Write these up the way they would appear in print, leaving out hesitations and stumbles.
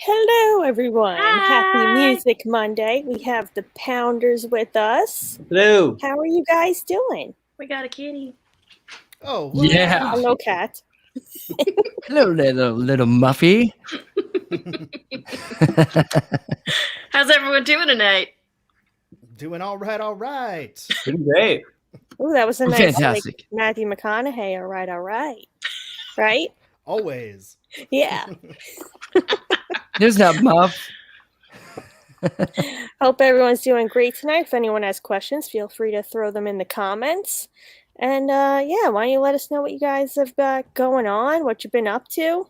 Hello, everyone. Happy Hi. Music Monday. We have the Pounders with us. Hello. How are you guys doing? We got a kitty. Oh, what? Yeah. Hello, cat. Hello, little Muffy. How's everyone doing tonight? Doing all right, all right. Doing great. Ooh, that was a nice, Fantastic. Matthew McConaughey. All right, all right. Right? Always. Yeah. There's that Muff. Hope everyone's doing great tonight. If anyone has questions, feel free to throw them in the comments. And yeah, why don't you let us know what you guys have got going on, what you've been up to,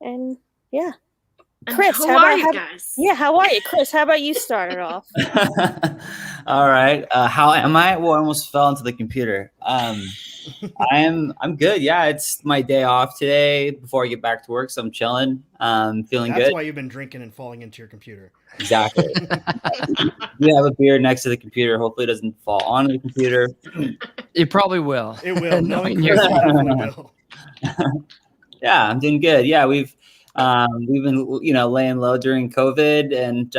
and yeah. And Chris, who how are about you guys? Yeah, how are you, Chris? How about you start it off? All right. How am I? Well, I almost fell into the computer. I'm good. Yeah, it's my day off today before I get back to work, so I'm chilling. Feeling That's good. why you've been drinking and falling into your computer. Exactly. You have a beer next to the computer. Hopefully, it doesn't fall onto the computer. It probably will. It will. Knowing Knowing you. Chris, it definitely will. Yeah, I'm doing good. Yeah, we've been laying low during COVID, and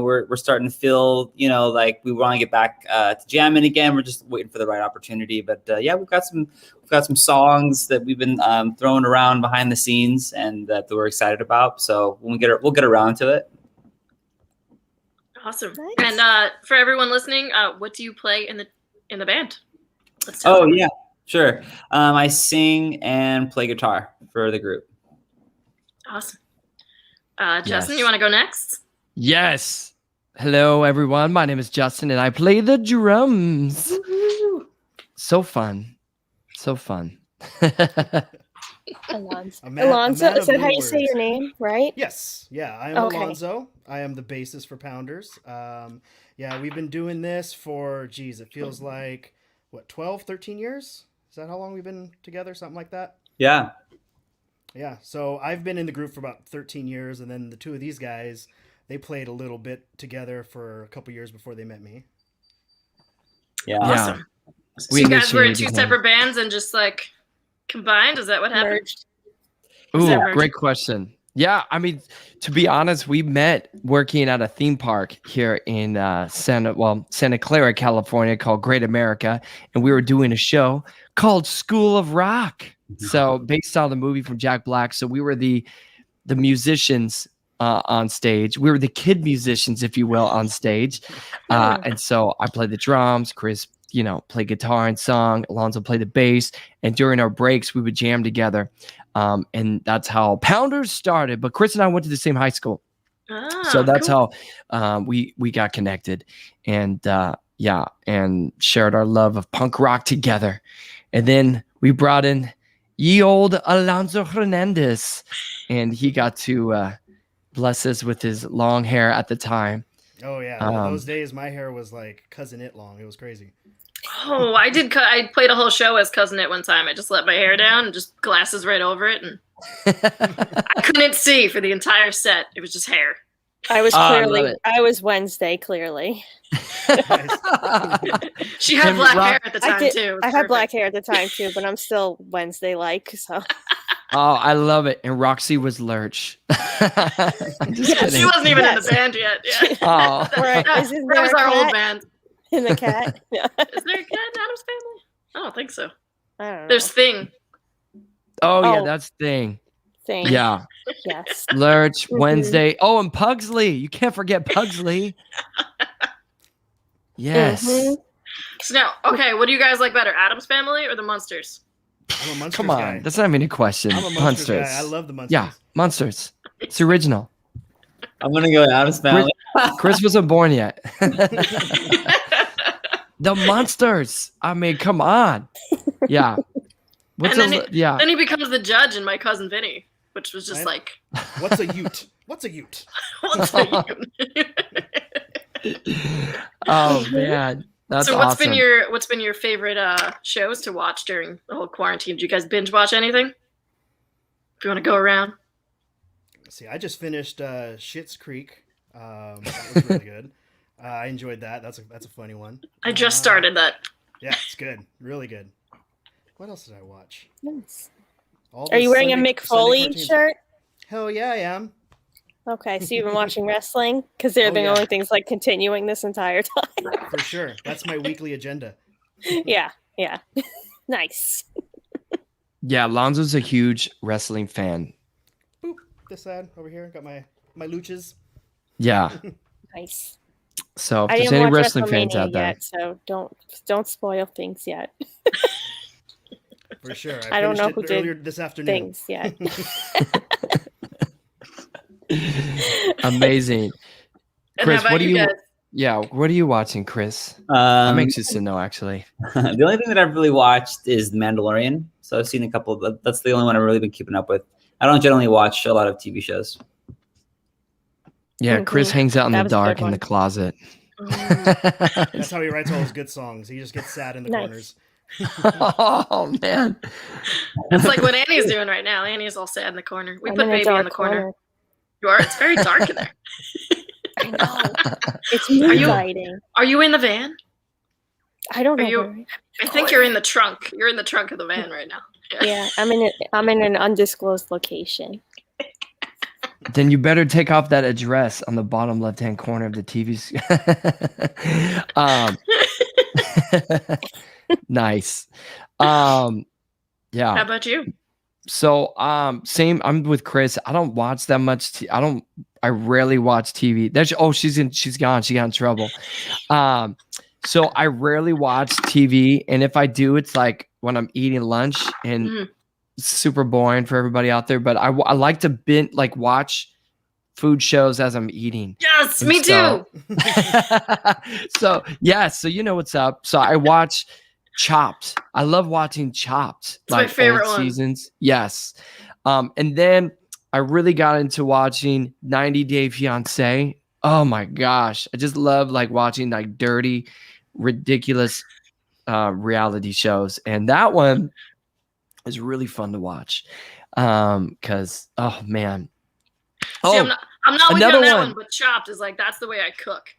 we're starting to feel like we want to get back to jamming again. We're just waiting for the right opportunity. But yeah, we've got some songs that we've been throwing around behind the scenes, and that we're excited about. So when we'll get around to it. Awesome. Nice. And for everyone listening, what do you play in the band? Let's Oh them. yeah, sure. I sing and play guitar for the group. Awesome. Justin, Yes. you want to go next? Yes. Hello, everyone. My name is Justin, and I play the drums. Woo-hoo. So fun. So fun. Alonzo. A man of Is that how many you say words. your name, right? Yes. Yeah, I am Okay. Alonzo. I am the bassist for Pounders. Yeah, we've been doing this for, it feels like, 12, 13 years? Is that how long we've been together? Something like that? Yeah. Yeah, so I've been in the group for about 13 years, and then the two of these guys, they played a little bit together for a couple years before they met me. Yeah. Awesome. So We you guys were in initiated two him. separate bands and just like combined? Is that what happened? Merged. Ooh, Yeah. great question. Yeah, I mean, to be honest, we met working at a theme park here in Santa Clara, California, called Great America, and we were doing a show called School of Rock. So based on the movie from Jack Black, so we were the musicians on stage. We were the kid musicians, if you will, on stage, and so I played the drums. Chris, played guitar and song. Alonzo played the bass, and during our breaks, we would jam together. And that's how Pounders started. But Chris and I went to the same high school, so that's cool. how we got connected, and and shared our love of punk rock together. And then we brought in ye old Alonzo Hernandez, and he got to bless us with his long hair at the time. Oh, yeah. Those days, my hair was like Cousin It long. It was crazy. Oh, I did. I played a whole show as Cousin It one time. I just let my hair down and just glasses right over it, and I couldn't see for the entire set. It was just hair. I was I love clearly. it. I was Wednesday. Clearly, She had Him black rock- hair at the time too. It was I had perfect. black hair at the time too, but I'm still Wednesday-like. So Oh, I love it. And Roxy was Lurch. I'm just Yes. She kidding. wasn't even in Yes. the band yet. Yeah. Oh. Right. That, Isn't that there was a our old cat? band. in the cat. Yeah. Is there a cat in Adam's Family? I don't think so. I don't know. There's Thing. Oh, yeah, Oh. that's thing. Thing. Yeah. Yes. Lurch, Mhm. Wednesday. Oh, and Pugsley. You can't forget Pugsley. Yes. Mhm. So now, okay, what do you guys like better, Adam's Family or the Monsters? I'm a Munsters Come on. guy. That's not even a question. I'm a Munsters Monsters. guy. I love the Munsters. Yeah, Monsters. It's original. I'm gonna go Adam's Family. Chris wasn't born yet. The Monsters. I mean, come on. Yeah. What's And then yeah. Then he becomes the judge in My Cousin Vinny, which was just Right. like, What's a Ute? What's a Ute? what's the Oh man. That's So what's awesome. been your favorite shows to watch during the whole quarantine? Did you guys binge watch anything? If you want to go around. See, I just finished Schitt's Creek. That was really good. I enjoyed that. That's a funny one. I just started that. Yeah, it's good. Really good. What else did I watch? Nice. All Are the you wearing a Sunday Mick Foley cartoons. shirt? Hell yeah, I am. Okay, so you've been watching wrestling? Because they're Oh, the yeah. only things like continuing this entire time. For sure. That's my weekly agenda. Yeah. Nice. Yeah, Lonzo's a huge wrestling fan. Boop. This side over here. Got my luchas. Yeah. Nice. So if I there's didn't any watch wrestling fans WrestleMania out there, yet, so don't spoil things yet. For sure. I don't know finished who it did earlier this afternoon. Things yet. amazing. And Chris, how about what do you you? guys? Yeah, what are you watching, Chris? I'm Um, anxious to know, actually. the only thing that I've really watched is The Mandalorian. So I've seen a couple. That's the only one I've really been keeping up with. I don't generally watch a lot of TV shows. Yeah, Chris hangs out in That the was a good dark in one. the closet. That's how he writes all his good songs. He just gets sad in the Nice. corners. Oh man. That's like what Annie's doing right now. Annie's all sad in the corner. We I'm put in a baby in dark the corner. You are. It's very dark in there. I know. It's moonlighting. Are you in the van? I don't know. Are you- where- I think you're in the trunk. You're in the trunk of the van right now. Yeah, I'm in an undisclosed location. Then you better take off that address on the bottom left-hand corner of the TV. Nice. How Yeah. about you? So same. I'm with Chris. I don't watch that much. I rarely watch TV. She's gone. She got in trouble. So I rarely watch TV, and if I do, it's like when I'm eating lunch, and Mhm. it's super boring for everybody out there. But I like to watch food shows as I'm eating. Yes, And me so- too. So you know what's up. So I watch Chopped. I love watching Chopped. It's my favorite old one. seasons. Yes. And then I really got into watching 90 Day Fiancé. Oh my gosh. I just love like watching like dirty, ridiculous reality shows. And that one is really fun to watch. Cause oh man. See, I'm not with you another on that one. one, but Chopped is like that's the way I cook.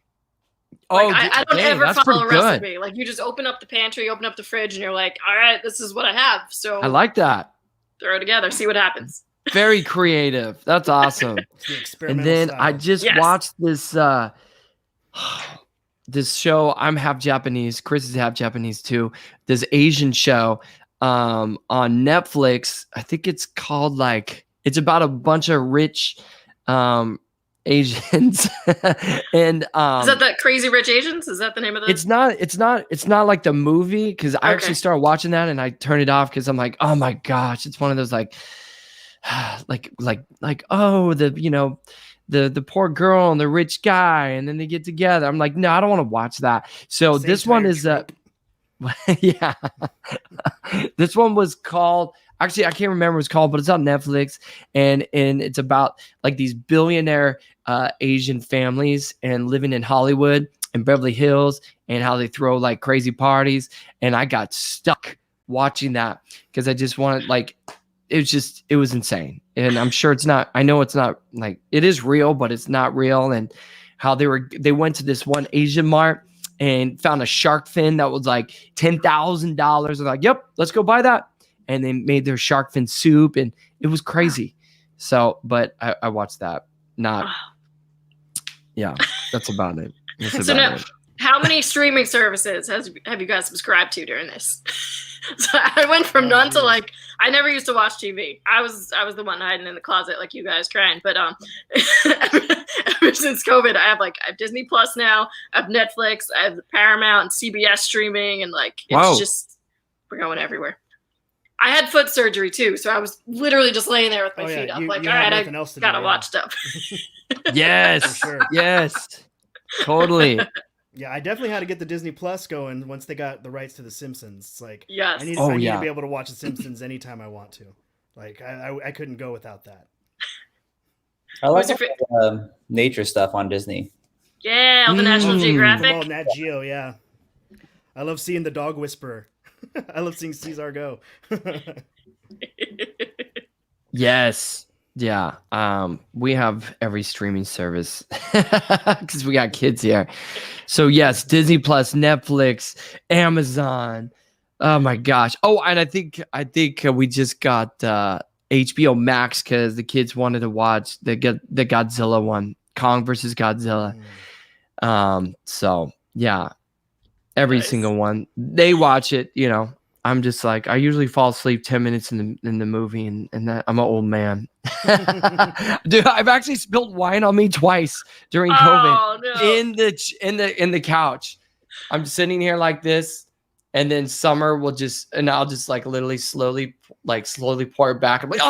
Oh, Like, I don't dang, ever that's follow a pretty good. recipe. Like you just open up the pantry, open up the fridge, and you're like, all right, this is what I have. So I like that. throw it together, see what happens. Very creative. That's awesome. It's the And experimental then style. I just Yes. watched this this show. I'm half Japanese. Chris is half Japanese too. This Asian show on Netflix. I think it's called it's about a bunch of rich Asians and Is that the Crazy Rich Asians? Is that the name of the? it's not like the movie, because I actually Okay. started watching that and I turned it off because I'm like, oh my gosh, it's one of those like oh, the poor girl and the rich guy and then they get together. I'm like, no, I don't want to watch that. So Same this one tired is trope. yeah. This one was called, actually I can't remember what it's called, but it's on Netflix, and it's about like these billionaire Asian families and living in Hollywood and Beverly Hills and how they throw like crazy parties. And I got stuck watching that because I just wanted it was insane. And I'm sure I know it's not like, it is real, but it's not real. And how they went to this one Asian mart and found a shark fin that was like $10,000. They're like, yep, let's go buy that. And they made their shark fin soup and it was crazy. So, but I watched that. Yeah, that's about it. That's So about now, it. how many streaming services have you guys subscribed to during this? So I went from none to geez. I never used to watch TV. I was the one hiding in the closet like you guys crying. But ever since COVID, I have Disney Plus now. I have Netflix. I have Paramount and CBS streaming, and it's Wow. just we're going everywhere. I had foot surgery too, so I was literally just laying there with my Oh, yeah, feet up, you all have right, nothing I else to do, gotta yeah. watch stuff. Yes. For sure. Yes. Totally. Yeah, I definitely had to get the Disney Plus going once they got the rights to The Simpsons. It's like Yes. I need yeah. to be able to watch The Simpsons anytime I want to. Like I couldn't go without that. I like Who's your nature stuff on Disney. Yeah, all the National Mm. From Geographic. all Nat Geo, yeah. I love seeing the dog whisperer. I love seeing Caesar go. Yes. Yeah. We have every streaming service because we got kids here. So yes, Disney Plus, Netflix, Amazon. Oh my gosh. Oh, and I think we just got HBO Max because the kids wanted to watch the Godzilla one, Kong versus Godzilla. So yeah, every single one they watch it. You know, I'm just like I usually fall asleep 10 minutes in the movie, and that I'm an old man. Dude, I've actually spilled wine on me twice during COVID in the couch. I'm sitting here like this, and then Summer will I'll just like literally slowly pour it back. I'm like,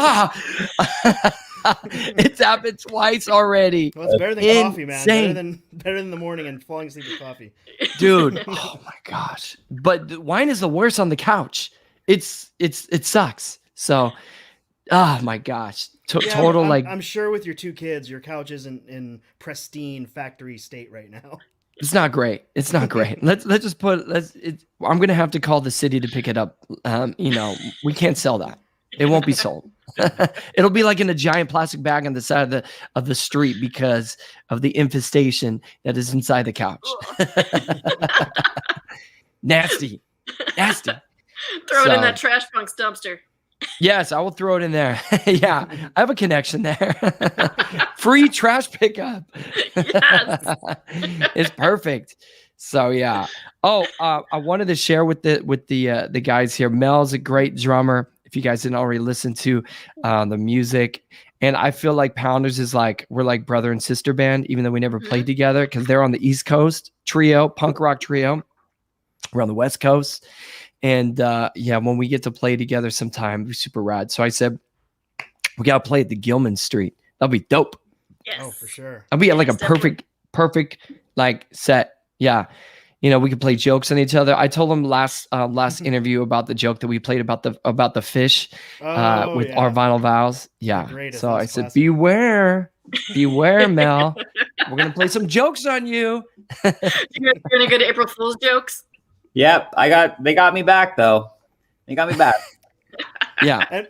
it's happened twice already. Well, it's better than coffee, man. Better than the morning and falling asleep with coffee. Dude, oh my gosh. But the wine is the worst on the couch. It sucks. So, oh my gosh. Total like I'm sure with your 2 kids, your couch isn't in pristine factory state right now. It's not great. It's not great. Let's just put I'm gonna have to call the city to pick it up. We can't sell that. It won't be sold. It'll be like in a giant plastic bag on the side of the street because of the infestation that is inside the couch. Nasty. Throw it in that trash punks dumpster. Yes, I will throw it in there. Yeah, I have a connection there. Free trash pickup. Yes. It's perfect. So yeah. Oh, I wanted to share with the guys here. Mel's a great drummer. If you guys didn't already listen to the music, and I feel like Pounders is like we're like brother and sister band, even though we never played together because they're on the East Coast punk rock trio. We're on the West Coast. And when we get to play together sometime, we're super rad. So I said, we got to play at the Gilman Street. That'll be dope. Yes. Oh, for sure. That'll be like a perfect like set. Yeah. We could play jokes on each other. I told him last interview about the joke that we played about the fish with our vinyl vows. Yeah. So I said, beware, Mel. We're going to play some jokes on you. You're going to go to April Fool's jokes? Yep, they got me back though. They got me back. Yeah.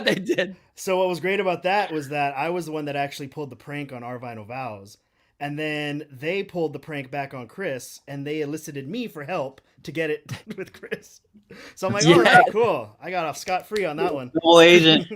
They did. So what was great about that was that I was the one that actually pulled the prank on our vinyl vows, and then they pulled the prank back on Chris, and they elicited me for help to get it with Chris. So I'm like, all right, cool. I got off scot-free on that one. Double agent.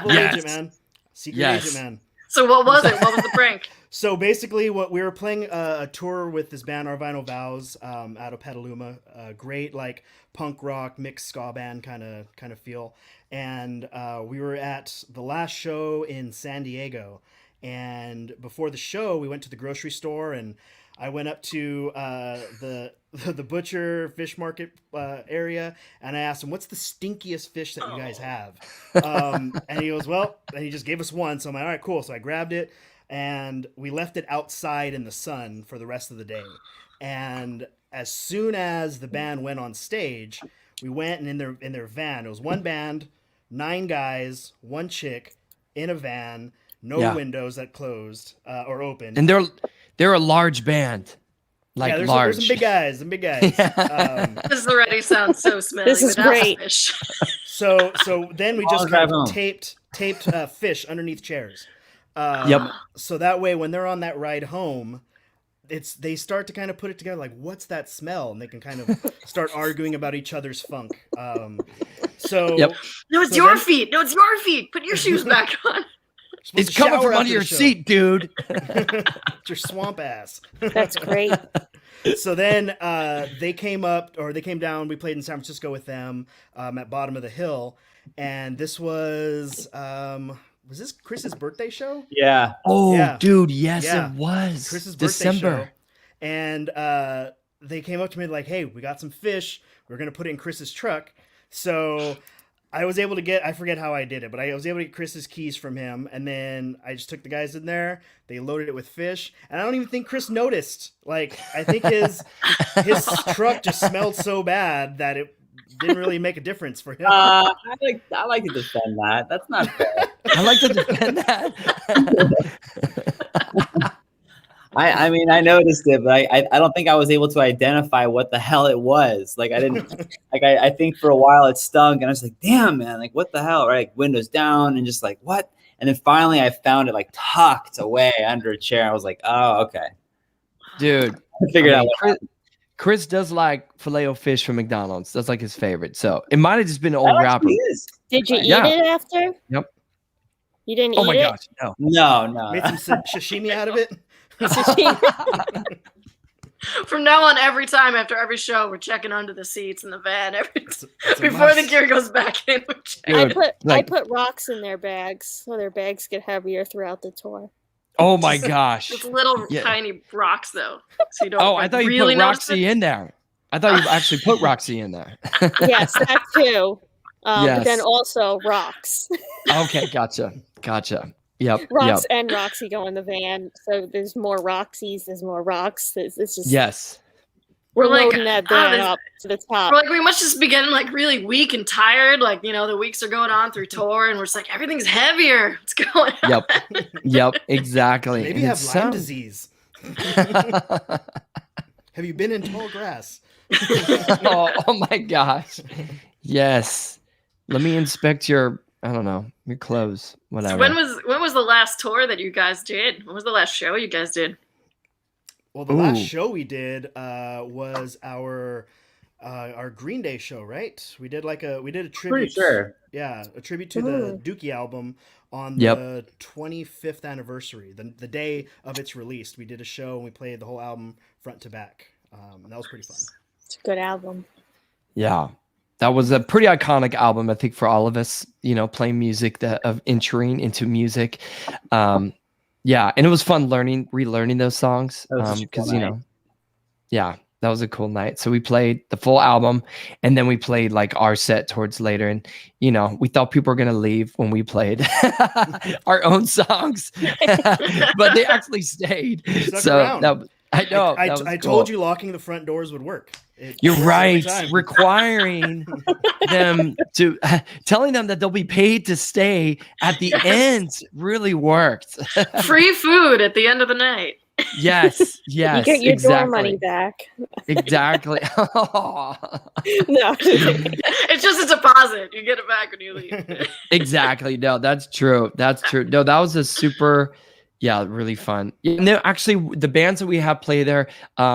Agent, man. Secret agent, man. So what was it? What was the prank? So basically, what we were playing a tour with this band, Our Vinyl Vows, out of Petaluma. Great, like punk rock mixed ska band kind of feel. And we were at the last show in San Diego. And before the show, we went to the grocery store, and I went up to the butcher fish market area, and I asked him, "What's the stinkiest fish that you guys have?" And he goes, "Well," and he just gave us one. So I'm like, "All right, cool." So I grabbed it, and we left it outside in the sun for the rest of the day. And as soon as the band went on stage, we went, and in their van, it was one band, 9 guys, 1 chick in a van, no windows that closed or opened, and they're a large band. Like large. There's some big guys. This already sounds so smelly. This is great. Fish. So then we just kind of taped fish underneath chairs. So that way, when they're on that ride home, they start to kind of put it together. Like, what's that smell? And they can kind of start arguing about each other's funk. No, it's your feet. No, it's your feet. Put your shoes back on. It's coming from under your seat, dude. It's your swamp ass. That's great. So then they came down. We played in San Francisco with them at Bottom of the Hill. And this was this Chris's birthday show? Yeah. Oh, yeah. Dude, yes, it was. Chris's birthday show. And they came up to me like, "Hey, we got some fish. We're going to put it in Chris's truck." So I was able to I forget how I did it, but I was able to get Chris's keys from him, and then I just took the guys in there. They loaded it with fish, and I don't even think Chris noticed. Like, I think his truck just smelled so bad that it didn't really make a difference for him. I like to defend that. That's not fair. I like to defend that. I mean, I noticed it, but I don't think I was able to identify what the hell it was. Like, I didn't, like, I think for a while it stunk, and I was like, damn, man, like, what the hell, right? Like, windows down, and just like, what? And then finally I found it, like, tucked away under a chair. I was like, oh, okay. Dude. I figured out what Chris does like Filet-O-Fish from McDonald's. That's like his favorite. So it might have just been an old wrapper. Did you eat it after? Yep. You didn't Oh eat my it? gosh, no. No. Made some sashimi out of it. Sashimi? From now on, every time after every show, we're checking under the seats in the van. It's a Before the must. gear goes back in, we're checking. Dude, I like, put rocks in their bags so their bags get heavier throughout the tour. oh my gosh. Just little Yeah. tiny rocks, though. So you don't. Oh, I thought you really put Roxy in there. I thought you actually put Roxy in there. Yes, that too. But then Yes. also rocks. Okay, gotcha. Yep. Rocks and Roxy go in the van. So there's more Roxys, there's more rocks. It's just Yes. we're We're like, loading that van up to the top. We're like, we must just be getting like really weak and tired. Like, the weeks are going on through tour, and we're just like, everything's heavier. What's going on? Yep. Exactly. Maybe you have Lyme disease. Have you been in tall grass? oh my gosh. Yes. Let me inspect your, I don't know, your clothes. Whatever. So when was the last tour that you guys did? When was the last show you guys did? Well, the last show we did was our Green Day show, right? We did a tribute. Pretty sure. Yeah, a tribute to the Dookie album on Yep. the 25th anniversary, the day of its release. We did a show and we played the whole album front to back. And that was pretty fun. It's a good album. Yeah. That was a pretty iconic album, I think, for all of us, playing music, of entering into music. Yeah, and it was fun relearning those songs because, yeah, that was a cool night. So we played the full album, and then we played like our set towards later. And, we thought people were going to leave when we played our own songs, but they actually stayed. So I know. I told you locking the front doors would work. You're right. Requiring them to, telling them that they'll be paid to stay at the end really worked. Free food at the end of the night. Yes. You get your door money back. Exactly. No. It's just a deposit. You get it back when you leave. Exactly. No, that's true. No, that was a super, really fun. No, actually, the bands that we have play there,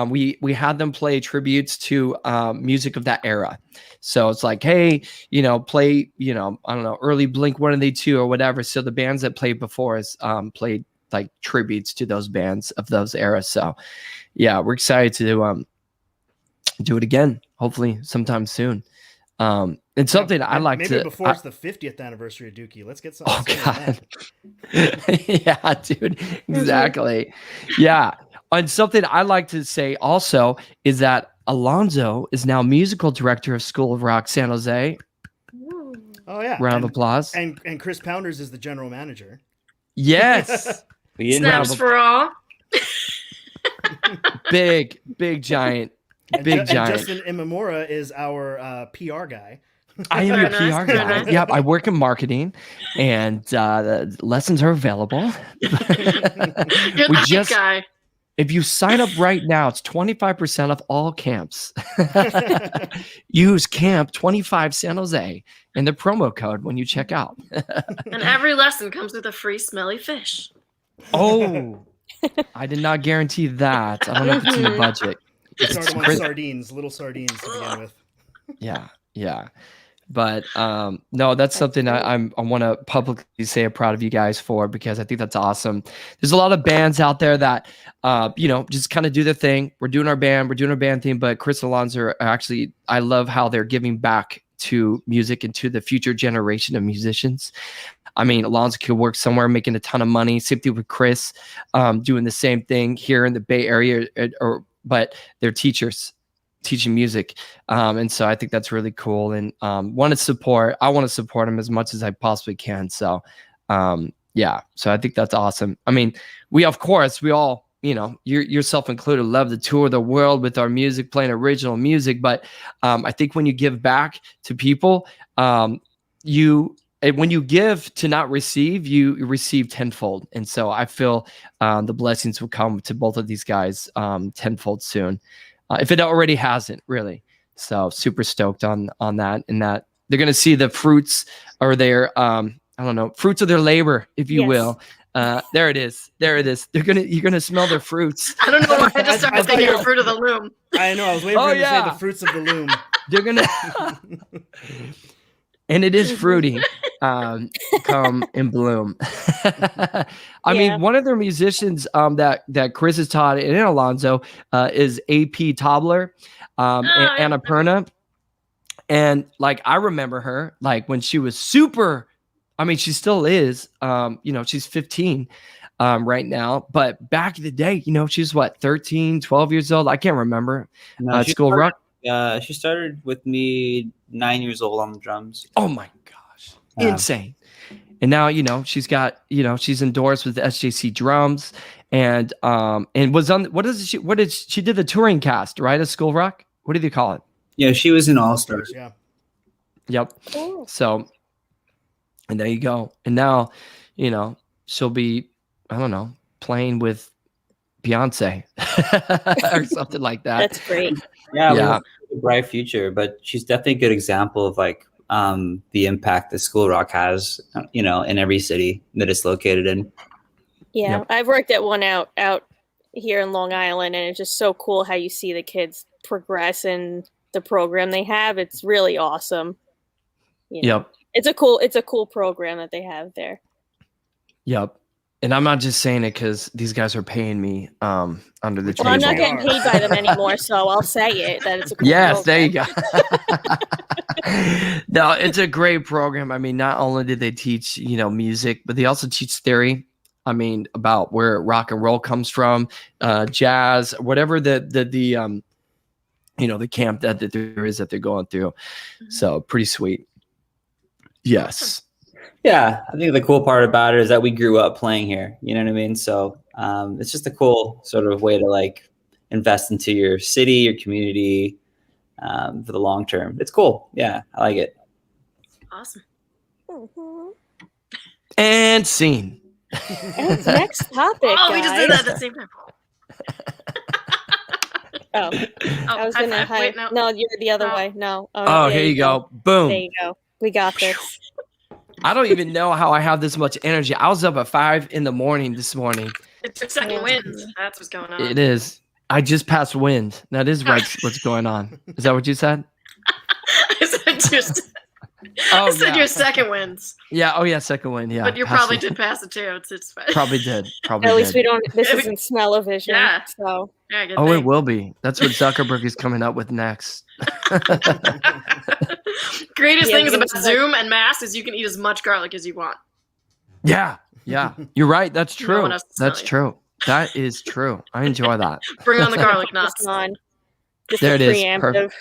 we had them play tributes to music of that era. So it's like, hey, play, I don't know, early Blink-182 or whatever. So the bands that played before us played like tributes to those bands of those eras. So yeah, we're excited to do it again, hopefully sometime soon. And something I like maybe to before it's the 50th anniversary of Dookie. Let's get something. Oh God. Yeah, dude. Exactly. Yeah. And something I like to say also is that Alonzo is now musical director of School of Rock San Jose. Oh yeah. Round of applause. And Chris Pounders is the general manager. Yes. Snaps for all. Big giant. And giant. Justin Imamura is our PR guy. I am your PR guy. Yep, I work in marketing, and the lessons are available. You're the guy. If you sign up right now, it's 25% off all camps. Use Camp 25 San Jose in the promo code when you check out. And every lesson comes with a free smelly fish. Oh, I did not guarantee that. I don't know if it's in the budget. Start them on sardines, little sardines to begin with. Yeah. But no, that's something I want to publicly say I'm proud of you guys for, because I think that's awesome. There's a lot of bands out there that just kind of do their thing. We're doing our band thing, but Chris and Alonzo are actually, I love how they're giving back to music and to the future generation of musicians. I mean, Alonzo could work somewhere making a ton of money. Same thing with Chris, doing the same thing here in the Bay Area, but they're teachers teaching music. And so I think that's really cool, and I want to support them as much as I possibly can. So so I think that's awesome. I mean, we all, yourself included, love to tour the world with our music, playing original music. But I think when you give back to people, when you give to not receive, you receive tenfold. And so I feel the blessings will come to both of these guys tenfold soon. If it already hasn't, really. So super stoked on that, and that they're going to see the fruits, or their, fruits of their labor, if you will. There it is. You're going to smell their fruits. I don't know why I just started thinking of Fruit of the Loom. I know. I was waiting for him to say the fruits of the loom. They're going to, and it is fruity. Come and bloom. I mean, one of their musicians that Chris has taught and Alonzo is AP Tobler, Annapurna. And like I remember her like when she was super, I mean, she still is, she's 15 right now, but back in the day, she's what, 13, 12 years old. I can't remember. No, School Rock. She started with me 9 years old on the drums. Oh my gosh. Yeah. Insane. And now, she's got, she's endorsed with the SJC drums and was on, she did the touring cast, right? At School Rock. What do they call it? Yeah. She was in All-Stars. Yeah. Yep. So, and there you go. And now, she'll be, I don't know, playing with Beyonce or something like that. That's great. Yeah. A bright future, but she's definitely a good example of like the impact that School Rock has, in every city that it's located in. Yeah, I've worked at one out here in Long Island, and it's just so cool how you see the kids progress in the program they have. It's really awesome. Yep. It's a cool program that they have there. Yep. And I'm not just saying it because these guys are paying me under the table. Well, I'm not getting paid by them anymore, so I'll say it that it's a cool yes, program. there you go. No, it's a great program. I mean, not only did they teach, music, but they also teach theory. I mean, about where rock and roll comes from, jazz, whatever the camp that there is that they're going through. So pretty sweet. Yes. Yeah, I think the cool part about it is that we grew up playing here. You know what I mean? So it's just a cool sort of way to like invest into your city, your community for the long term. It's cool. Yeah, I like it. Awesome. Mm-hmm. And scene. And next topic. Oh, we just did that at the same time. I was gonna hide. No, you're the other way. No. Oh, here you go. Boom. There you go. We got this. I don't even know how I have this much energy. I was up at 5 a.m. this morning. It's your second wind. That's what's going on. It is. I just passed wind. That is right. What's going on? Is that what you said? I said your second winds. Yeah. Oh yeah, second wind. Yeah. But you probably did pass it too. It's fine. Probably did. Probably. At least we don't. This isn't smell-o-vision. Yeah. So. Yeah. Good thing. It will be. That's what Zuckerberg is coming up with next. Greatest things about Zoom and masks is you can eat as much garlic as you want. Yeah. Yeah. You're right. That's true. That's true. That is true. I enjoy that. Bring on the garlic nuts. Just there it is. Preemptive,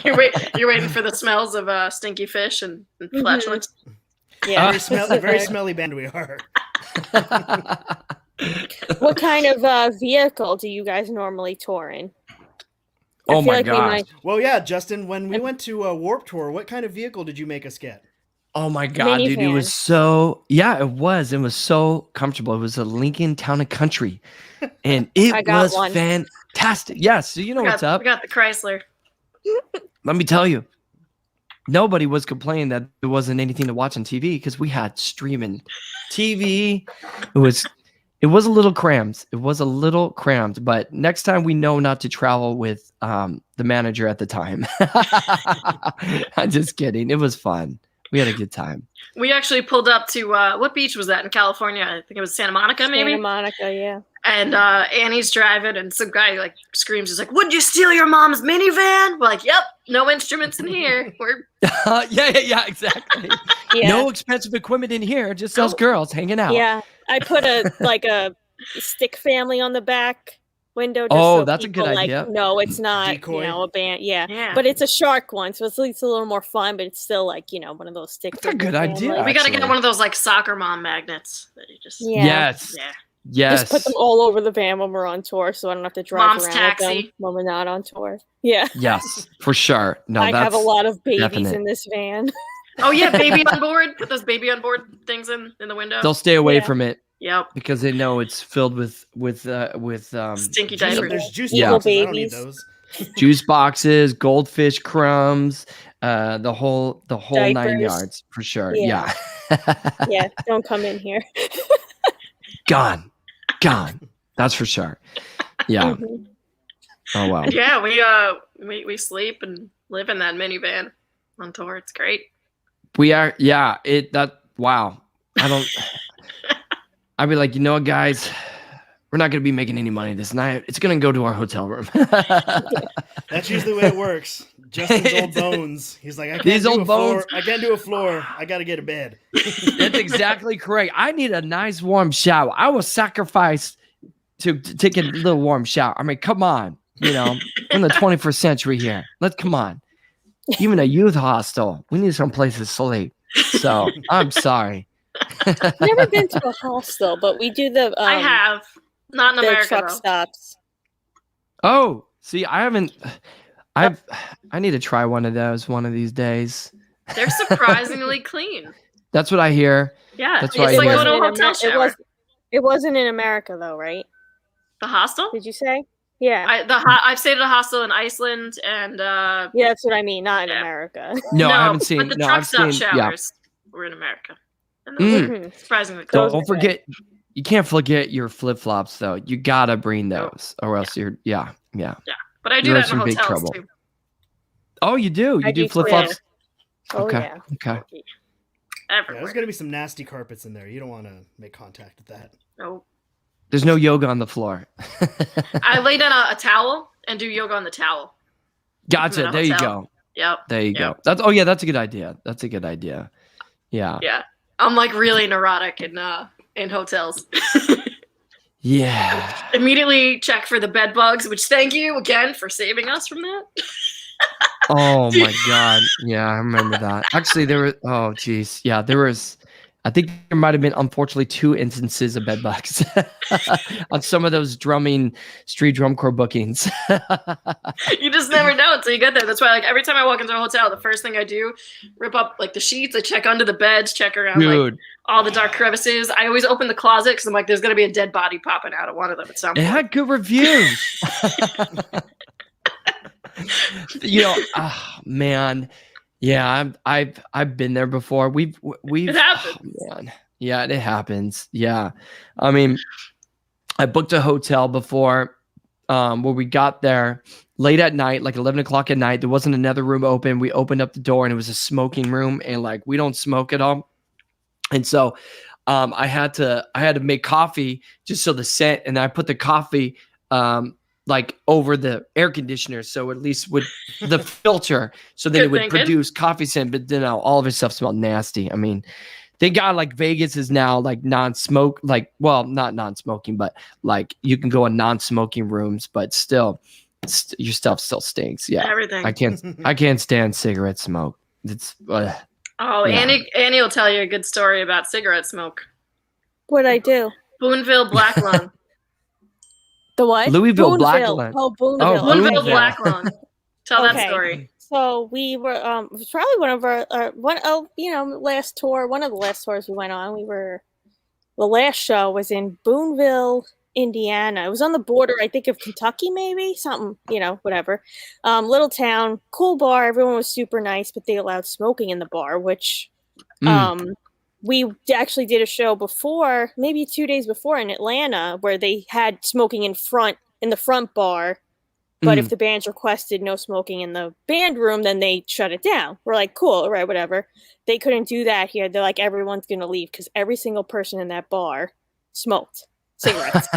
You're waiting for the smells of stinky fish and flatulence. Yeah. Very smelly band we are. What kind of vehicle do you guys normally tour in? Oh my gosh. Well, yeah, Justin, when we went to Warped Tour, what kind of vehicle did you make us get? Oh my God, dude. It was so, it was so comfortable. It was a Lincoln Town and Country and it was fantastic. Yes. So what's up. We got the Chrysler. Let me tell you, nobody was complaining that there wasn't anything to watch on TV because we had streaming TV. It was a little crammed. But next time we know not to travel with the manager at the time. I'm just kidding. It was fun. We had a good time. We actually pulled up to what beach was that in California? I think it was Santa Monica, maybe. Santa Monica, yeah. And Annie's driving, and some guy like screams, "He's like, would you steal your mom's minivan?" We're like, "Yep, no instruments in here." We're yeah, exactly. Yeah. No expensive equipment in here. Just those girls hanging out. Yeah, I put a stick family on the back window. Just that's a good idea. No, it's not. Decoy. A band. Yeah, but it's a shark one, so it's a little more fun. But it's still one of those stick. That's a good idea. We got to get one of those soccer mom magnets that you just. Yeah. Yes. Just put them all over the van when we're on tour, so I don't have to drive Mom's around taxi. with them when we're not on tour. Yeah. Yes, for sure. No, I have a lot of babies definite. in this van. Oh yeah, baby on board. Put those baby on board things in the window. They'll stay away from it. Yep. Because they know it's filled with stinky diapers. There's juice boxes. boxes. Babies. I don't need those. Juice boxes, goldfish crumbs, the whole Diapers. 9 yards for sure. Yeah. Yeah, don't come in here. Gone. That's for sure. Yeah. Mhm. Oh wow. Yeah, we sleep and live in that minivan. on tour. It's great. We are, yeah. Wow. I don't. I'd be like, you know what, guys, we're not gonna be making any money this night. It's gonna go to our hotel room. That's usually the way it works. Justin's old bones. He's like, I can't do a floor. I gotta get a bed. That's exactly correct. I need a nice warm shower. I will sacrifice to take a little warm shower. I mean, come on. You know, we're in the 21st century here. Come on. Even a youth hostel. We need some place to sleep. So I'm sorry. Never been to a hostel, but we do the. I have. Not in the America, truck though. stops. Oh, see, I haven't. I need to try one of those one of these days. They're surprisingly clean. That's what I hear. Yeah, That's it's what I like hear. going to a hotel shower. It wasn't in America, though, right? The hostel? Did you say? Yeah. I've stayed at a hostel in Iceland, and yeah, that's what I mean. Not in America. No, I haven't seen. But the no, truck I've stop seen. showers were in America. And Mhm. surprisingly clean. Don't forget. You can't forget your flip flops, though. You gotta bring those, or else you're. Yeah. But I do You're that in in big hotels trouble. too. Oh, you do. You I do do flip too. flops. Oh Okay. yeah. Okay. Yeah, Everywhere. there's gonna be some nasty carpets in there. You don't want to make contact with that. No. There's no yoga on the floor. I lay down a towel and do yoga on the towel. Gotcha. In a There you hotel. go. Yep. There you go. Yep. That's a good idea. That's a good idea. Yeah. Yeah. I'm like really neurotic in hotels. Yeah. Immediately check for the bed bugs, which thank you again for saving us from that. Oh my God. Yeah, I remember that. Actually, there was. Oh, geez. Yeah, there was. I think there might have been, unfortunately, 2 instances of bed bugs on some of those street drum corps bookings. You just never know until you get there. That's why, like, every time I walk into a hotel, the first thing I do, rip up like the sheets. I check under the beds, check around like all the dark crevices. I always open the closet because I'm like, there's gonna be a dead body popping out of one of them at some It point. had good reviews. You know, oh, man. Yeah, I've been there before. We've It happens. Oh, man. Yeah, it happens. Yeah. I mean, I booked a hotel before where we got there late at night, like 11 o'clock at night. There wasn't another room open. We opened up the door and it was a smoking room, and like we don't smoke at all. And so I had to make coffee just so the scent, and I put the coffee like over the air conditioner, so at least with the filter, so then it would produce coffee scent. But then all of his stuff smelled nasty. I mean, thank God, like Vegas is now like non-smoke, like, well, not non-smoking, but like you can go in non-smoking rooms, but still, your stuff still stinks. Yeah, Everything. I can't stand cigarette smoke. It's Oh, yeah. Annie will tell you a good story about cigarette smoke. What'd I do? Boonville Black Lung. The what? Louisville Black Boonville. Lung. Oh, Boonville. Oh, Boonville Boonville. Black Lung. Tell that Okay. story. So we were it was probably one of our last tour, one of the last tours we went on. The last show was in Boonville, Indiana. It was on the border, I think, of Kentucky, maybe something, whatever. Little town, cool bar. Everyone was super nice, but they allowed smoking in the bar, which we actually did a show before, maybe 2 days before in Atlanta, where they had smoking in the front bar. But if the bands requested no smoking in the band room, then they shut it down. We're like, cool, all right, whatever. They couldn't do that here. They're like, everyone's going to leave because every single person in that bar smoked cigarettes.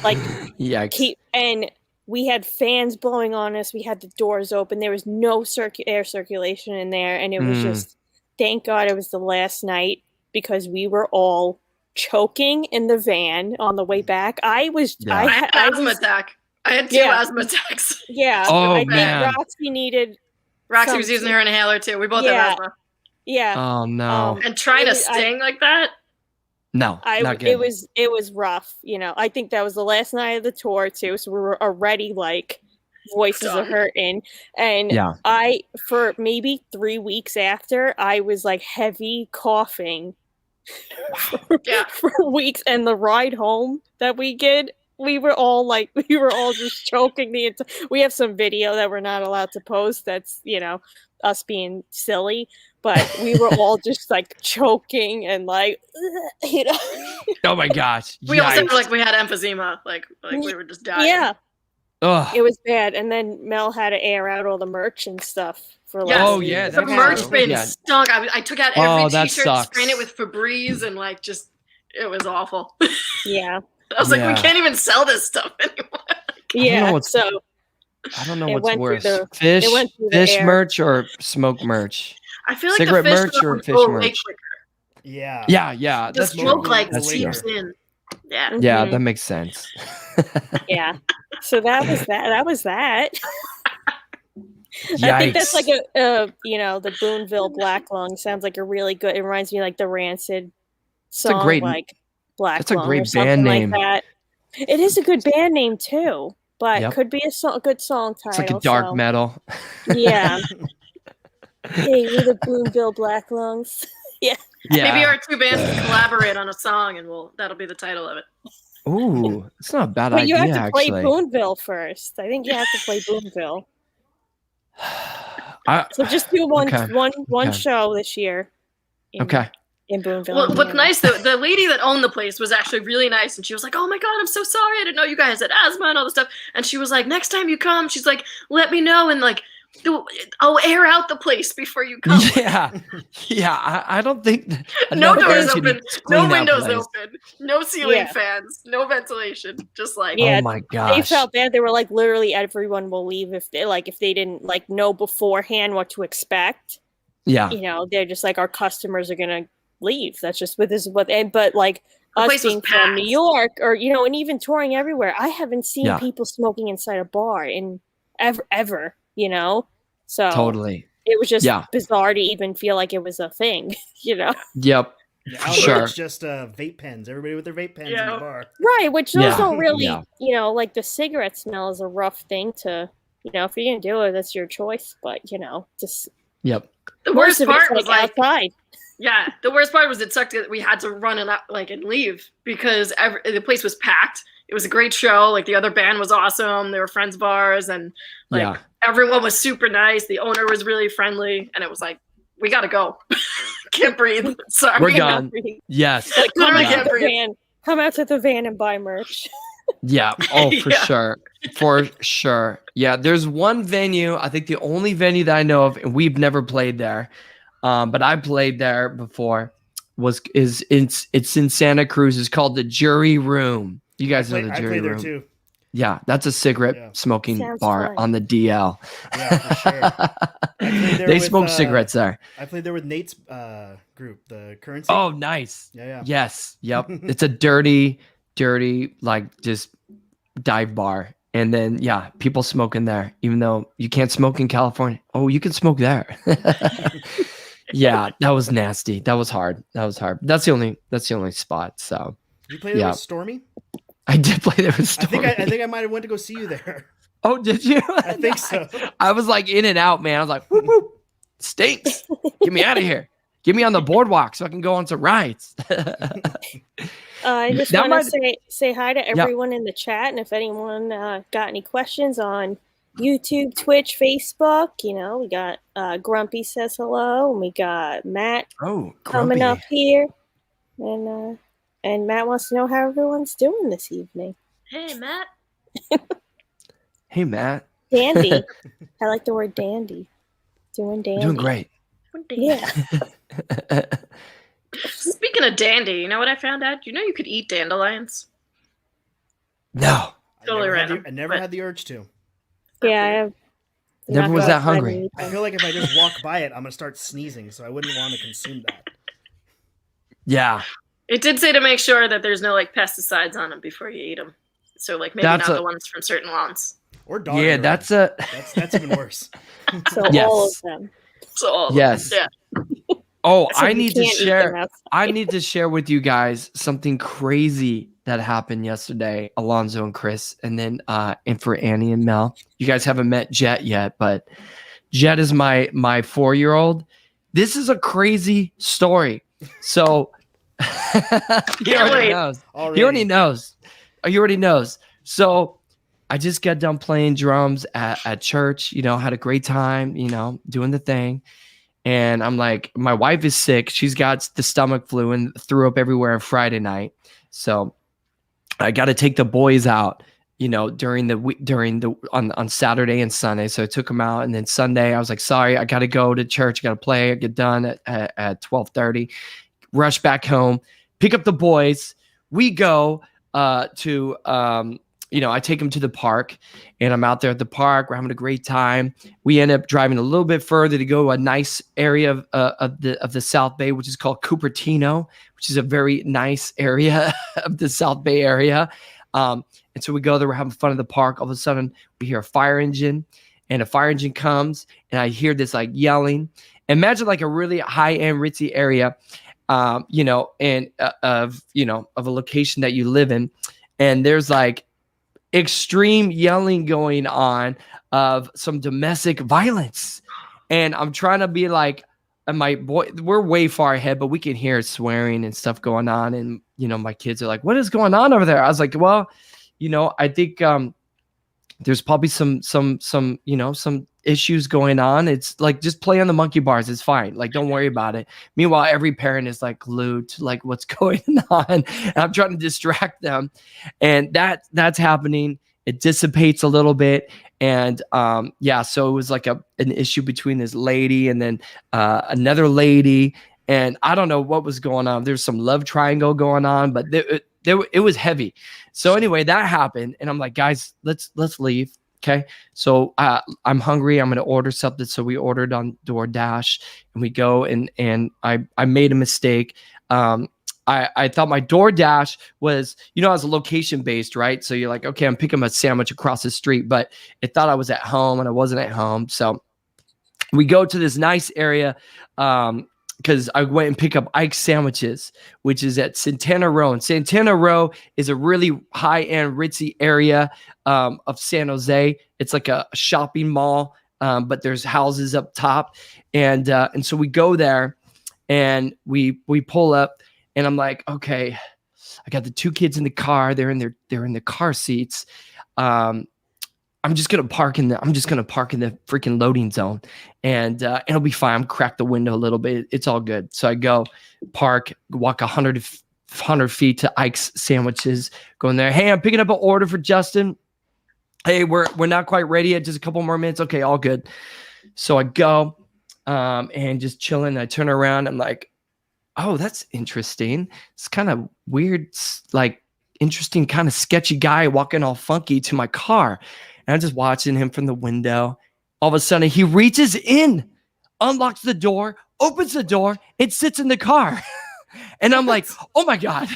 Like, yikes. and we had fans blowing on us. We had the doors open. There was no air circulation in there. And it was just, thank God it was the last night because we were all choking in the van on the way back. I had asthma attack. I had 2 asthma attacks. Yeah. Oh, I man. think Roxy needed. Roxy was using her inhaler too. We both had asthma. Yeah. Oh no. And trying to sting like that? No, not good. It was rough. I think that was the last night of the tour too. So we were already like voices are hurting. And for maybe 3 weeks after, I was like heavy coughing for weeks. And the ride home that we did, we were all just choking we have some video that we're not allowed to post. That's, us being silly, but we were all just like choking and like, Oh my gosh. We all sounded like we had emphysema. Like we were just dying. Yeah. Ugh. It was bad. And then Mel had to air out all the merch and stuff for Yes. like Oh, yeah, The that's merch true. bin Yeah. stunk. I took out Oh, every that t-shirt, spraying it sucks. with Febreze, and like just it was awful. yeah, I was like, we Yeah. can't even sell this stuff anymore. yeah. what's- So I don't know It what's went through worse, the- fish, it went through the fish air. merch or smoke merch. I feel like Cigarette the fish merch or would fish go away merch? quicker. Yeah. Yeah, The that's smoke true. like That's seeps true. in. Yeah. Yeah, Mhm. that makes sense. Yeah. So that was that. That was that. Yikes. I think that's like the Boonville Black Lung sounds like a really good. It reminds me like the Rancid song, great- like Black that's a Lung or great something band like name. that. It is a good band name too, but Yep. could be a good song title. It's like a dark so, metal. Yeah. Hey, we're the Boonville Black Lungs. Yeah. Maybe our two bands can collaborate on a song, and that'll be the title of it. Ooh, it's not a bad But idea, you have to play actually. Boonville first. I think you have to play Boonville. I- So just do one Okay. show this year. okay. In Boonville. Well, what's Indiana. nice, the lady that owned the place was actually really nice, and she was like, "Oh my god, I'm so sorry. I didn't know you guys had asthma and all this stuff." And she was like, "Next time you come, she's like, let me know, and like, I'll air out the place before you come." Yeah. I don't think No enough doors air can open, clean no that windows place. open, no ceiling Yeah. fans, no ventilation. Just like, Yeah, Oh my They gosh. felt bad. They were like, literally everyone will leave if they didn't like know beforehand what to expect. Yeah. They're just like, our customers are gonna leave. That's just but like The us place was being from New packed. York or and even touring everywhere, I haven't seen Yeah. people smoking inside a bar in ever. So Totally. it was just Yeah. bizarre to even feel like it was a thing. Yep. Yeah, For out sure. there it's just vape pens. Everybody with their vape pens in the Yeah. bar. Right, which those Yeah. don't really, Yeah. like the cigarette smell is a rough thing to, if you're gonna do it, that's your choice. But just Yep. The most worst of it's part was like, outside. yeah, the worst part was it sucked that we had to run and leave because the place was packed. It was a great show. Like the other band was awesome. They were friends of ours, and like Yeah. everyone was super nice. The owner was really friendly, and it was like, we gotta go. Can't breathe. Sorry. We're gone. Yes. Like, come Literally out to can't the breathe. van. Come out to the van and buy merch. Yeah. Oh, for Yeah. sure. For sure. Yeah. There's one venue, I think the only venue that I know of, and we've never played there, but I played there before, it's in Santa Cruz. It's called the Jury Room. You guys know the I Jury played there Room. too. Yeah, that's a cigarette Yeah. smoking Sounds bar fun. on the DL. Yeah, for sure. played there They with, smoke cigarettes there. I played there with Nate's group, the Currency. Oh, nice. yeah. Yes. Yep. It's a dirty, like just dive bar. And then, yeah, people smoke in there, even though you can't smoke in California. Oh, you can smoke there. Yeah, that was nasty. That was hard. That's the only spot. So You played there with Stormy? I did play there with I Stormy. think I might have went to go see you there. Oh, did you? I think so. I was like in and out, man. I was like, whoop, whoop. Stinks. Get me out of here. Get me on the boardwalk so I can go on some rides. I just That want to might- say hi to everyone in the chat, and if anyone got any questions on YouTube, Twitch, Facebook, we got Grumpy says hello, and we got Matt Oh, coming grumpy. up here, and Matt wants to know how everyone's doing this evening. Hey, Matt. Hey, Matt. Dandy, I like the word dandy. Doing dandy. Doing great. Yeah. Speaking of dandy, you know what I found out? You know you could eat dandelions? No. Totally random, I never but- had the urge to. Yeah, I have. Never not was got that time to hungry. eat I them. feel like if I just walk by it, I'm gonna start sneezing, so I wouldn't want to consume that. Yeah. It did say to make sure that there's no like pesticides on them before you eat them. So like maybe That's not a- the ones from certain lawns. Or dog. Yeah, urine. that's that's even worse. So Yes. all of them. So all of them. Yes. Yeah. Oh, So I you need to can't eat them share. outside. I need to share with you guys something crazy that happened yesterday, Alonzo and Chris, and then and for Annie and Mel. You guys haven't met Jet yet, but Jet is my 4-year-old. This is a crazy story. So he already wait. knows. Already. He already knows. He already knows. So I just got done playing drums at church, had a great time, doing the thing. And I'm like, my wife is sick. She's got the stomach flu and threw up everywhere on Friday night. So I got to take the boys out during on Saturday and Sunday. So I took them out, and then Sunday I was like, sorry, I got to go to church. I got to play. I get done at 12:30. Rush back home, pick up the boys. We go to I take them to the park, and I'm out there at the park. We're having a great time. We end up driving a little bit further to go to a nice area of the South Bay, which is called Cupertino, which is a very nice area of the South Bay area. And so we go there, we're having fun in the park. All of a sudden, we hear a fire engine, and a fire engine comes, and I hear this like yelling. Imagine like a really high-end ritzy area, of a location that you live in, and there's like extreme yelling going on of some domestic violence. And I'm trying to be like, my boy, we're way far ahead, but we can hear swearing and stuff going on. And, my kids are like, what is going on over there? I was like, well, I think there's probably some issues going on. It's like, just play on the monkey bars. It's fine. Like, don't worry about it. Meanwhile, every parent is like glued to like what's going on. And I'm trying to distract them. And that's happening. It dissipates a little bit. And so it was like an issue between this lady and then another lady. And I don't know what was going on. There's some love triangle going on, but it was heavy. So anyway, that happened. And I'm like, guys, let's leave. Okay. So I'm hungry. I'm going to order something. So we ordered on DoorDash, and we go, and I made a mistake. I thought my DoorDash was, I was location based, right? So you're like, okay, I'm picking a sandwich across the street, but it thought I was at home, and I wasn't at home. So we go to this nice area, because I went and pick up Ike's Sandwiches, which is at Santana Row. And Santana Row is a really high-end, ritzy area of San Jose. It's like a shopping mall, but there's houses up top. And so we go there, and we pull up, and I'm like, okay, I got the two kids in the car. They're in their car seats. I'm just gonna park in the freaking loading zone, and it'll be fine. I'm crack the window a little bit. It's all good. So I go park, walk 100 feet to Ike's Sandwiches, go in there. Hey, I'm picking up an order for Justin. Hey, we're not quite ready yet. Just a couple more minutes. Okay, all good. So I go and just chilling. I turn around. I'm like, oh, that's interesting. It's kind of weird, like interesting, kind of sketchy guy walking all funky to my car. And I'm just watching him from the window. All of a sudden, he reaches in, unlocks the door, opens the door, and sits in the car. And I'm like, oh my God.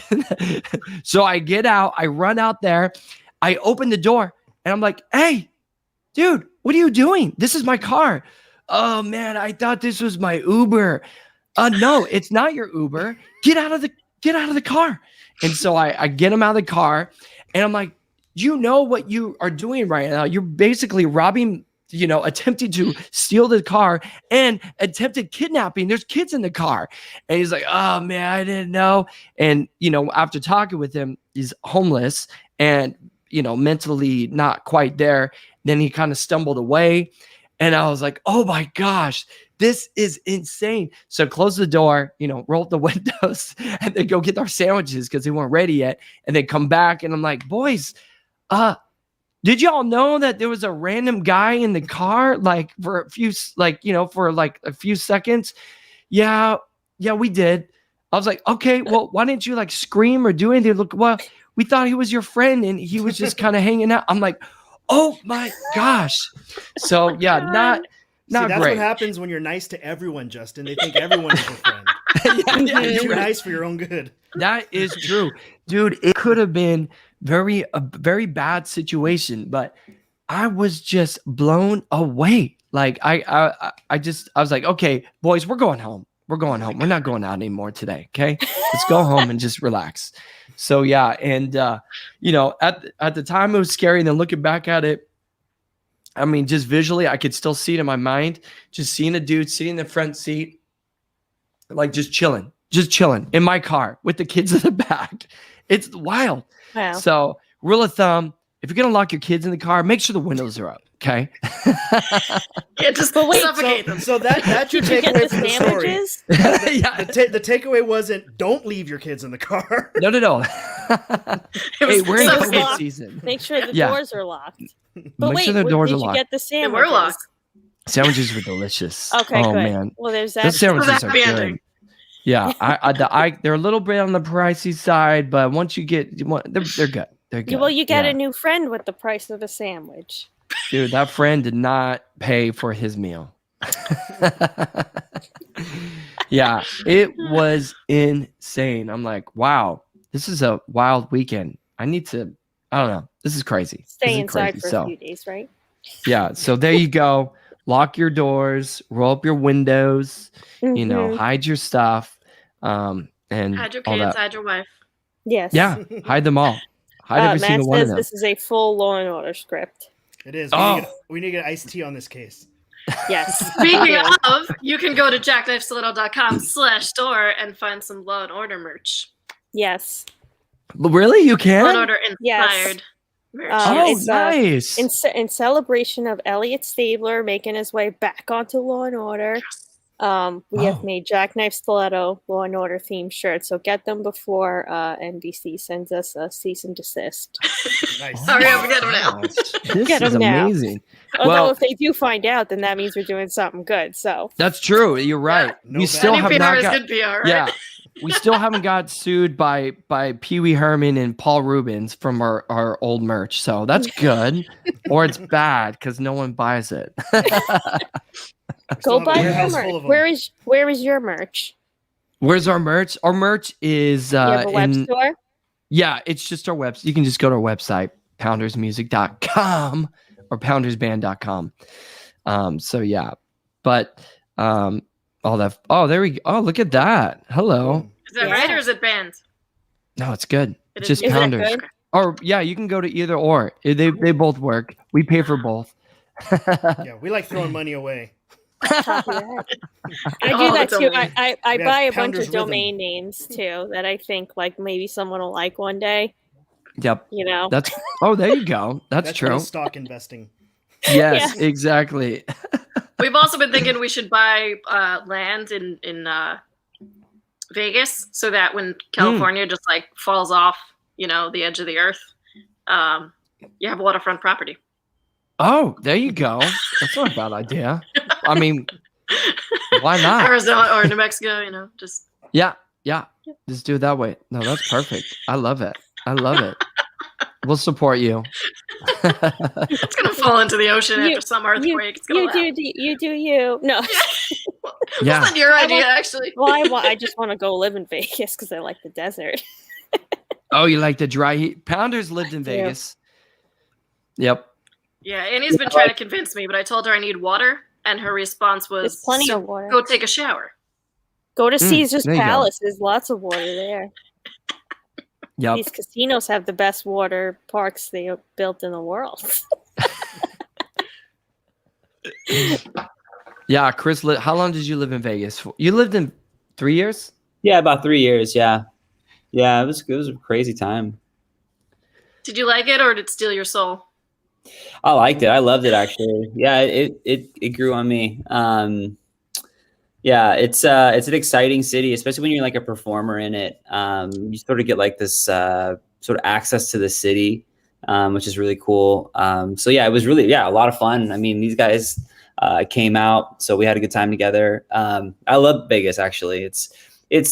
So I get out, I run out there, I open the door, and I'm like, hey, dude, what are you doing? This is my car. Oh man, I thought this was my Uber. No, it's not your Uber. Get out of the car. And so I get him out of the car, and I'm like, you know what you are doing right now? You're basically robbing, attempting to steal the car and attempted kidnapping. There's kids in the car. And he's like, oh man, I didn't know. And, after talking with him, he's homeless and, mentally not quite there. Then he kind of stumbled away. And I was like, oh my gosh, this is insane. So close the door, roll up the windows, and then go get our sandwiches because they weren't ready yet. And then come back, and I'm like, boys, did y'all know that there was a random guy in the car, like for a few seconds? Yeah, we did. I was like, okay, well, why didn't you like scream or do anything? Look, well, we thought he was your friend, and he was just kind of hanging out. I'm like, oh my gosh. So yeah, not that's great. what happens when you're nice to everyone, Justin. They think everyone is your friend. You're too nice for your own good. That is true, dude. It could have been a very bad situation, but I was just blown away. Like I was like, okay, boys, we're going home. We're going home. We're not going out anymore today. Okay, let's go home and just relax. So yeah, and at the time it was scary. And then looking back at it, I mean, just visually, I could still see it in my mind. Just seeing a dude sitting in the front seat, like just chilling in my car with the kids in the back. It's wild. Wow. So rule of thumb, if you're going to lock your kids in the car, make sure the windows are up. Okay. Yeah, just But wait, suffocate them. So that's your Did you get takeaway the from the story. sandwiches? Yeah. The takeaway wasn't don't leave your kids in the car. No. It was Hey, we're in It was COVID locked. season. Make sure the Yeah. doors are locked. But Make wait, sure the doors did are you locked. get the They sandwiches? were locked. Sandwiches were delicious. Okay, oh good. man, Well, there's that. those sandwiches are happy good. ending. Yeah, they're a little bit on the pricey side, but once you get, they're good. They're good. Well, you get Yeah. a new friend with the price of a sandwich. Dude, that friend did not pay for his meal. Yeah, it was insane. I'm like, wow, this is a wild weekend. I don't know. This is crazy. Stay This is inside crazy. for So, a few days, right? yeah, so there you go. Lock your doors, roll up your windows, Mhm. hide your stuff, and Hide your all kids, that. hide your wife. Yes. Yeah, hide them all. Hide every Matt single one of says them. this is a full Law and Order script. It is. Oh. We need to get iced tea on this case. Yes. Speaking of, you can go to jackknifestiletto.com/store and find some Law and Order merch. Yes. Really, you Law and can? Order inspired merch. Oh, It's, nice. in celebration of Elliot Stabler making his way back onto Law and Order, we have made Jackknife Stiletto Law and Order themed shirts. So get them before NBC sends us a cease and desist. Nice. Hurry up and get them now. This Get is 'em now. amazing. Although Well, if they do find out, then that means we're doing something good. So that's true. You're right. No we bad. still Any have PR not is got. good PR, right? Yeah, we still haven't got sued by Pee Wee Herman and Paul Rubens from our old merch. So that's good, or it's bad because no one buys it. go have a buy your warehouse merch. full of 'em. Where is your merch? Where's our merch? Our merch is You have a web store? Yeah, it's just our website. You can just go to our website, poundersmusic.com or poundersband.com. So yeah, but all that. Oh, there we go. Oh, look at that. Hello. Is that Yeah. right or is it banned? No, it's good. It It's just Is it Pounders. good? Or yeah, you can go to either or. They both work. We pay for both. Yeah, we like throwing money away. Top of your head. I All do that the too. domains. I We buy a have bunch Pounders of Rhythm. domain names too that I think like maybe someone will like one day. Yep. You know. That's there you go. That's kind true. of stock investing. Yes, exactly. We've also been thinking we should buy land in Vegas so that when California just like falls off, the edge of the earth, you have waterfront property. Oh, there you go. That's not a bad idea. I mean, why not? Arizona or New Mexico, just Yeah. Just do it that way. No, that's perfect. I love it. We'll support you. it's gonna fall into the ocean after some earthquake. It's gonna You do you. No. Yeah. That's not your idea, actually. Well, I just want to go live in Vegas because I like the desert. Oh, you like the dry heat? Pounders lived in do. Vegas. Yep. Yeah, Annie's been trying to convince me, but I told her I need water, and her response was, There's plenty of water. Go take a shower. Go to Caesar's there you go. Palace. There's lots of water there. Yep. These casinos have the best water parks they have built in the world. Yeah, Chris, how long did you live in Vegas for? You lived in 3 years? Yeah, about 3 years. Yeah, it was a crazy time. Did you like it, or did it steal your soul? I liked it. I loved it actually. Yeah, it grew on me. Yeah, it's an exciting city, especially when you're like a performer in it. You sort of get like this sort of access to the city, which is really cool. So yeah, it was really a lot of fun. I mean, these guys came out, so we had a good time together. I love Vegas actually. It's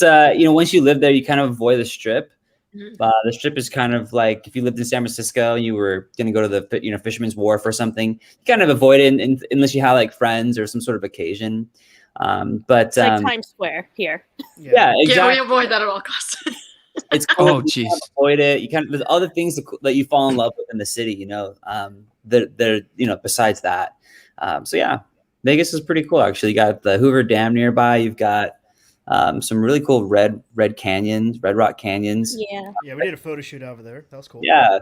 once you live there, you kind of avoid the Strip. The Strip is kind of like if you lived in San Francisco and you were going to go to the Fisherman's Wharf or something, you kind of avoid it unless you have like friends or some sort of occasion. But It's like Times Square here. Yeah, exactly. Yeah, we avoid that at all costs. It's cool. Oh, You jeez. can't avoid it. You there's other things that you fall in love with in the city. They're besides that. So yeah, Vegas is pretty cool actually. You got the Hoover Dam nearby. You've got some really cool red rock canyons. Yeah. We did a photo shoot over there. That was cool. Yeah,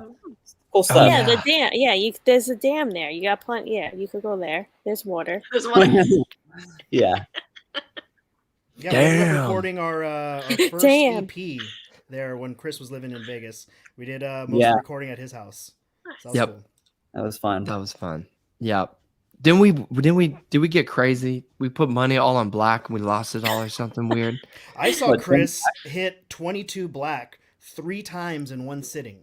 cool stuff. Yeah, the dam. Yeah, there's a dam there. You got plenty. Yeah, you could go there. There's water. There's one. Yeah. Yeah, we ended Damn. up recording our first Damn. EP there when Chris was living in Vegas. We did most of Yeah. the recording at his house. So that was Yep. cool. That was fun. That was fun. Yeah. Did we get crazy? We put money all on black and we lost it all or something weird. I saw What, Chris hit 22 black 3 times in one sitting.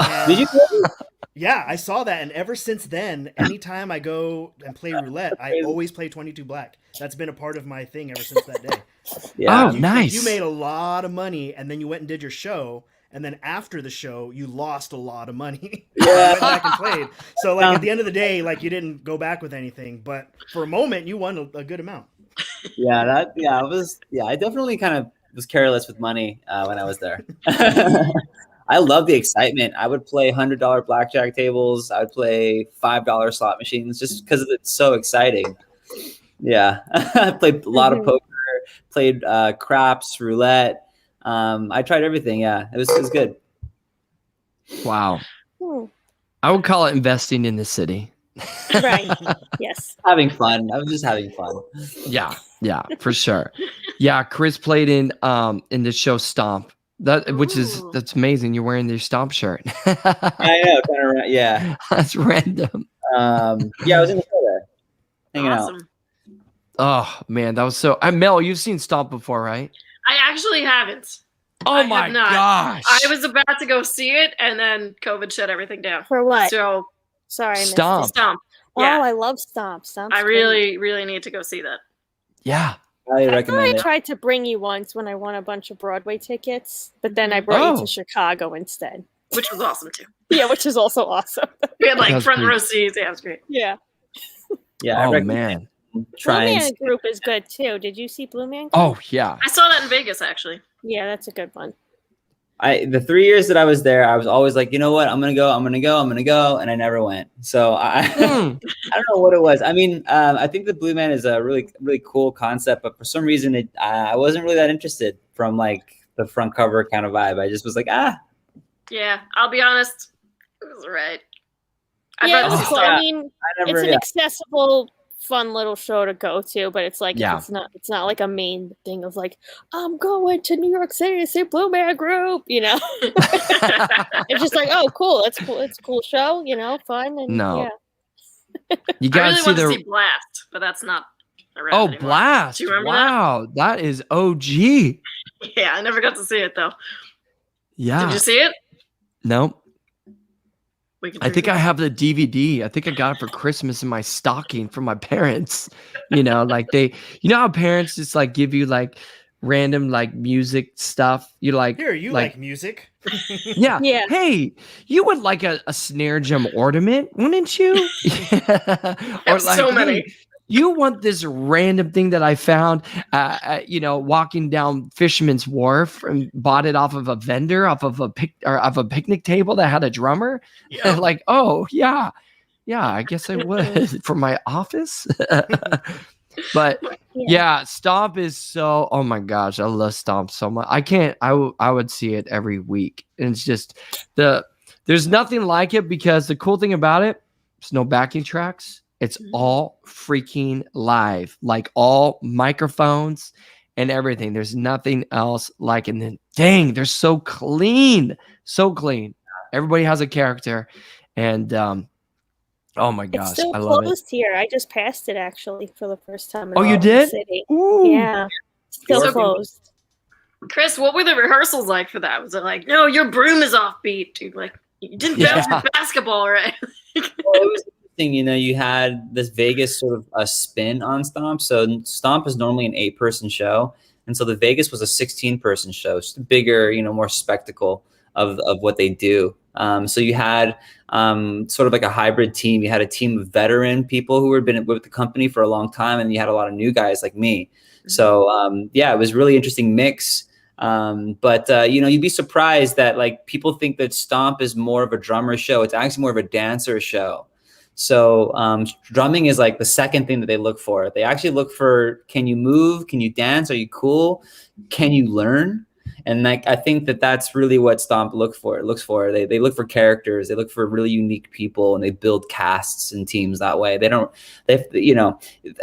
did And you really? yeah, I saw that. And ever since then, anytime I go and play roulette, I Crazy. always play 22 black. That's been a part of my thing ever since that day. Yeah. Oh, You nice. made a lot of money, and then you went and did your show, and then after the show, you lost a lot of money. You went back and played. So, like, at the end of the day, like, you didn't go back with anything, but for a moment, you won a good amount. I definitely kind of was careless with money when I was there. I love the excitement. I would play $100 blackjack tables. I would play $5 slot machines just because it's so exciting. Yeah, I played a lot of poker. Played craps, roulette. I tried everything. Yeah, it was good. Wow. Hmm. I would call it investing in the city. Right. Yes. Having fun. I was just having fun. Yeah, for sure. Yeah, Chris played in the show Stomp. Ooh. That's amazing. You're wearing your Stomp shirt. I know, kind of. Yeah. That's random. Yeah, I was in the show there, hanging out. Awesome. Oh man, that was so. Mel, you've seen Stomp before, right? I actually haven't. Oh I my have not. gosh! I was about to go see it, and then COVID shut everything down. For what? So Sorry, I missed Stomp. it. Stomp. Oh, Yeah, I love Stomp. Stomp's I great. really, really need to go see that. Yeah. Highly I thought I recommend it. tried to bring you once when I won a bunch of Broadway tickets, but then I brought you Oh. to Chicago instead. Which was awesome too. Yeah, which is also awesome. We had like That's front pretty- row seats. Yeah, it was great. Yeah. Yeah, I Oh recommend man. try Blue and Man Group is good too. Did you see Blue Man Group? Oh yeah. I saw that in Vegas actually. Yeah, that's a good one. the 3 years that I was there, I was always like, you know what, I'm gonna go, and I never went. So I Hmm. I don't know what it was. I mean, I think the Blue Man is a really really cool concept, but for some reason, I wasn't really that interested from like the front cover kind of vibe. I just was like, Yeah, I'll be honest. It was alright. I'd Yeah, rather it's see cool. Stomp. I mean, I never. it's an Yeah. accessible, fun little show to go to, but it's like Yeah. it's not like a main thing of like, I'm going to New York City to see Blue Man Group, you know. It's just like, oh, cool, it's cool, it's a cool show, you know, fun and No. yeah. You I gotta really see want the. to see Blast, but that's not around Oh, anymore. Blast! Do you remember Wow, that is OG. Yeah, I never got to see it though. Yeah. Did you see it? Nope. We can I think I preview. have the DVD. I think I got it for Christmas in my stocking from my parents. You know, like you know how parents just like give you like random like music stuff. You like, Here, you like music. yeah. Yeah. Hey, you would like a snare drum ornament, wouldn't you? Have so many. "Hey, you want this random thing that I found, walking down Fisherman's Wharf and bought it off of a vendor, off of a picnic table that had a drummer. Yeah. Like, oh yeah, I guess I would for my office. But yeah, Stomp is so. Oh my gosh, I love Stomp so much. I would see it every week, and it's just there's nothing like it because the cool thing about it, there's no backing tracks. It's all freaking live, like all microphones and everything. There's nothing else like it. And then, dang, they're so clean, so clean. Everybody has a character, and oh my It's gosh, still I love it. closed here. I just passed it actually for the first time. Oh, you in the did? city. Ooh. Yeah, still So- closed. Chris, what were the rehearsals like for that? Was it like, no, your broom is offbeat? Dude, like, you didn't bounce Yeah. your basketball right. Well, it was interesting, you had this Vegas sort of a spin on Stomp. So Stomp is normally an 8-person show, and so the Vegas was a 16-person show, just a bigger, more spectacle of what they do. So you had sort of like a hybrid team. You had a team of veteran people who had been with the company for a long time, and you had a lot of new guys like me. So it was really interesting mix. But you'd be surprised that like people think that Stomp is more of a drummer show. It's actually more of a dancer show. So drumming is like the second thing that they look for. They actually look for, can you move? Can you dance? Are you cool? Can you learn? And like, I think that that's really what Stomp looks for. They look for characters. They look for really unique people, and they build casts and teams that way.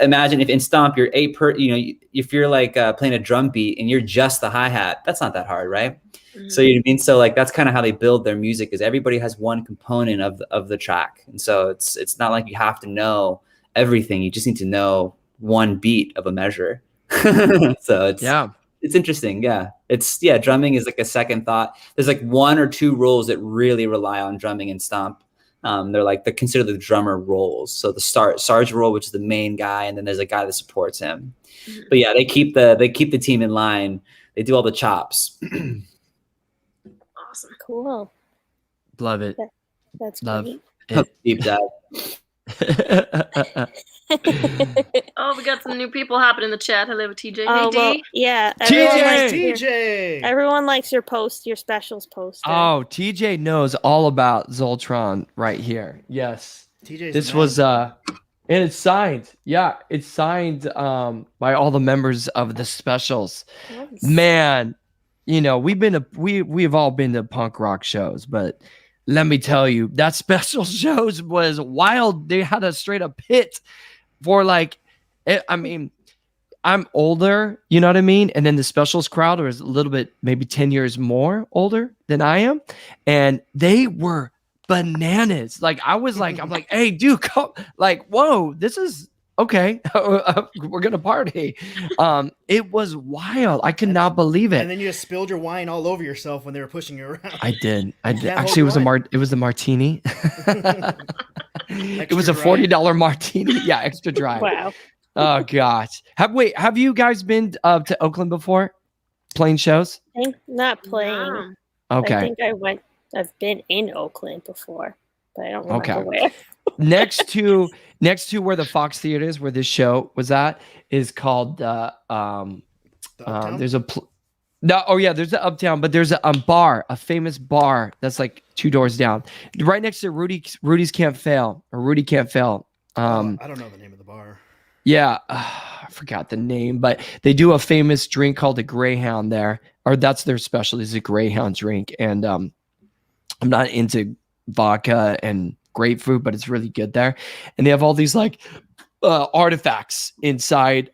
Imagine if in Stomp you're if you're like playing a drum beat and you're just the hi-hat, that's not that hard, right? So you know what I mean? So like that's kind of how they build their music, is everybody has one component of the track. And so it's not like you have to know everything. You just need to know one beat of a measure. So it's interesting. Yeah. Drumming is like a second thought. There's like one or two roles that really rely on drumming and Stomp. They're considered the drummer roles. So the Sarge role, which is the main guy, and then there's a guy that supports him. But yeah, they keep the team in line. They do all the chops. Awesome. Cool. Love it. That's Love great. it. Deep dive. Oh, we got some new people hopping in the chat. Hello, TJ. Oh, Hey, D. well, yeah. TJ! Everyone likes your post, your specials post. Oh, TJ knows all about Zoltron right here. Yes. TJ's This was and it's signed. Yeah, it's signed by all the members of the specials. Nice. Man, you know, we've all been to punk rock shows, but let me tell you, that special shows was wild. They had a straight up pit for I mean, I'm older, you know what I mean? And then the specials crowd was a little bit, maybe 10 years more older than I am. And they were bananas. I'm like, hey, dude, come, whoa, this is okay. We're going to party. It was wild. I could not believe it. And then you just spilled your wine all over yourself when they were pushing you around. I did. Actually, it was a martini. It was a $40 martini. Yeah, extra dry. Wow. Oh gosh. Have you guys been to Oakland before? Playing shows? Not playing. Wow. Okay. I think I've been in Oakland before, but I don't remember where. next to where the Fox Theater is, where this show was at, is called there's the Uptown, but there's a bar, a famous bar that's like 2 doors down, right next to Rudy's Can't Fail, or Rudy Can't Fail. I don't know the name of the bar. Yeah, I forgot the name, but they do a famous drink called a Greyhound there, or that's their specialty, is a Greyhound drink. And I'm not into vodka and grapefruit, but it's really good there. And they have all these artifacts inside.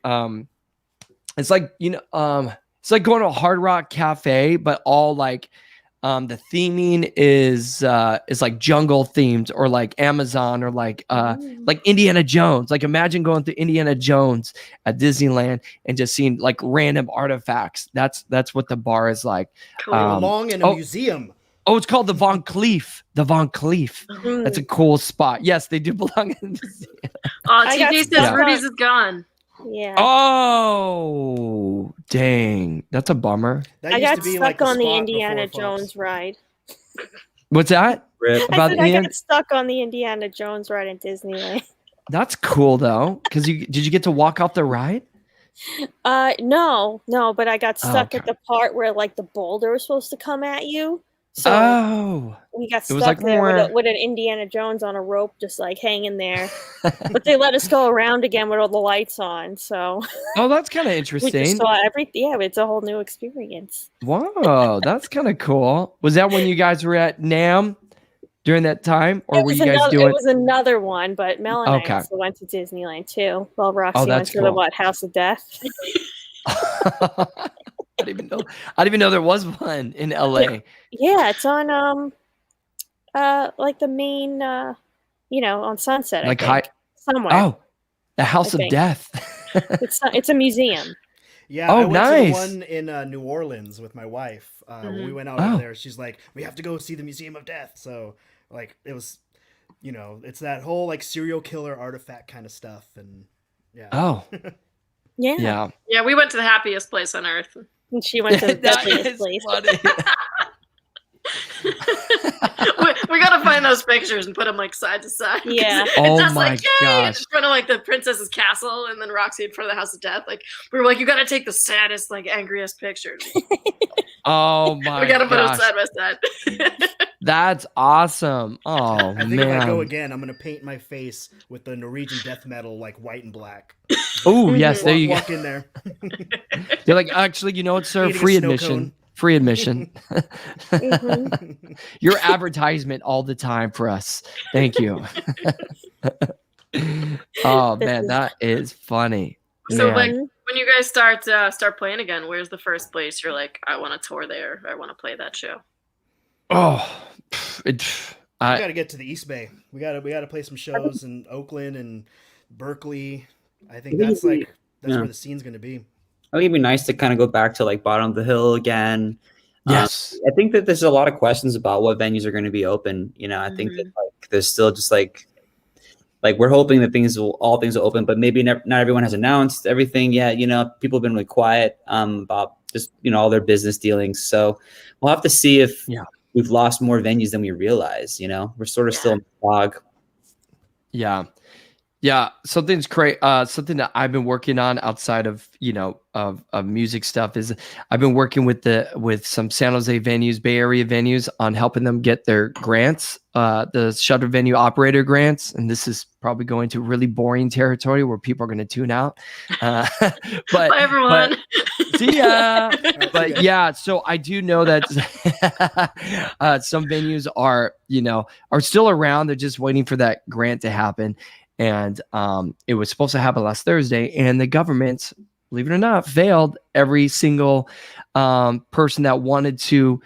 It's like, it's like going to a Hard Rock Cafe, but all the theming is like jungle themed, or like Amazon, or like Indiana Jones. Like imagine going through Indiana Jones at Disneyland and just seeing like random artifacts. That's what the bar is like. Cool. They belong in a museum. Oh, it's called the Von Cleef. The Von Cleef. That's a cool spot. Yes, they do belong in the museum. Oh, TJ says Rudy's is gone. Yeah. Oh, dang. That's a bummer. I got stuck on the Indiana Jones ride. What's that? I got stuck on the Indiana Jones ride in Disneyland. That's cool though, because did you get to walk off the ride? No, but I got stuck at the part where the boulder was supposed to come at you. So we got stuck there with an Indiana Jones on a rope, just hanging there. But they let us go around again with all the lights on. So that's kind of interesting. We just saw everything. Yeah, it's a whole new experience. Wow, that's kind of cool. Was that when you guys were at NAMM during that time, or were you guys doing? It was another one, but Mel and I also went to Disneyland too. Well, Roxy went to the House of Death. I didn't even know there was one in LA. Yeah, it's on the main on Sunset, I think. Somewhere. Oh, the House of Death. It's a museum. Yeah, I went to the one in New Orleans with my wife. We went out there. She's like, we have to go see the Museum of Death. So it was, it's that whole serial killer artifact kind of stuff. And yeah. Oh. Yeah. Yeah, we went to the happiest place on earth. And she went to the deadliest place. we gotta find those pictures and put them side to side. Yeah. Oh my gosh. In front of the princess's castle, and then Roxy in front of the House of Death. We were you gotta take the saddest, angriest pictures. Oh my! We gotta put them side by side. That's awesome. Oh man! I think if I go again, I'm gonna paint my face with the Norwegian death metal, white and black. Oh yes, there you go. Walk in there. They're actually, you know what, sir? Free admission. Free admission. Your advertisement all the time for us. Thank you. Oh man, that is funny. So man. When you guys start playing again, where's the first place you're like, I want to tour there, I want to play that show? Oh, We got to get to the East Bay. We got to play some shows in Oakland and Berkeley. I think that's where the scene's going to be. I think it'd be nice to kind of go back to like bottom of the hill again. yes. I think that there's a lot of questions about what venues are going to be open. I think that like there's still just like we're hoping that all things will open, but maybe not everyone has announced everything yet. People have been really quiet about just all their business dealings. So we'll have to see if we've lost more venues than we realize. We're sort of still in the fog. Yeah, something that I've been working on outside of of music stuff is I've been working with some San Jose venues, Bay Area venues, on helping them get their grants, the shutter venue operator grants. And this is probably going to really boring territory where people are going to tune out. But bye everyone. See ya. But yeah, so I do know that some venues are still around. They're just waiting for that grant to happen. And it was supposed to happen last Thursday, and the government, believe it or not, failed every single person that wanted to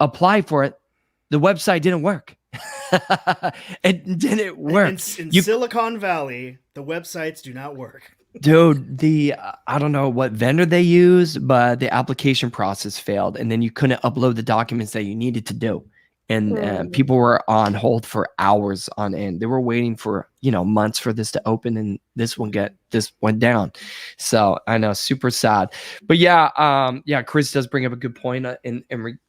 apply for it. The website didn't work. It didn't work. In Silicon Valley, the websites do not work. Dude, I don't know what vendor they used, but the application process failed, and then you couldn't upload the documents that you needed to do. And people were on hold for hours on end. They were waiting for months for this to open, and this went down. So I know, super sad. But Chris does bring up a good point which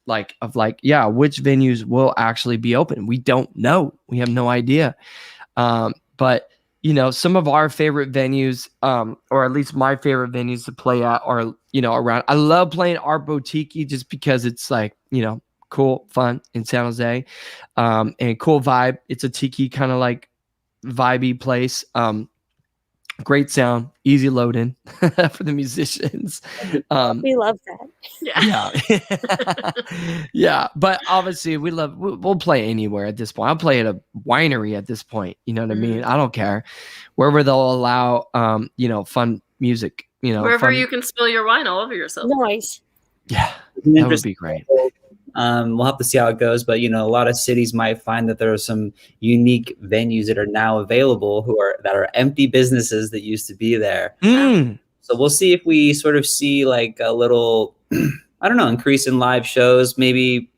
venues will actually be open. We don't know. We have no idea. But some of our favorite venues, or at least my favorite venues to play at, are around. I love playing Art Boutique just because it's like cool, fun in San Jose, and cool vibe. It's a tiki kind of like vibey place. Great sound, easy load in for the musicians. We love that. Yeah. But obviously we'll play anywhere at this point. I'll play at a winery at this point. You know what I mean? I don't care. Wherever they'll allow fun music, wherever you can spill your wine all over yourself. Nice. Yeah, that would be great. We'll have to see how it goes, but a lot of cities might find that there are some unique venues that are now available that are empty businesses that used to be there. So we'll see if we sort of see like a little, I don't know, increase in live shows. Maybe,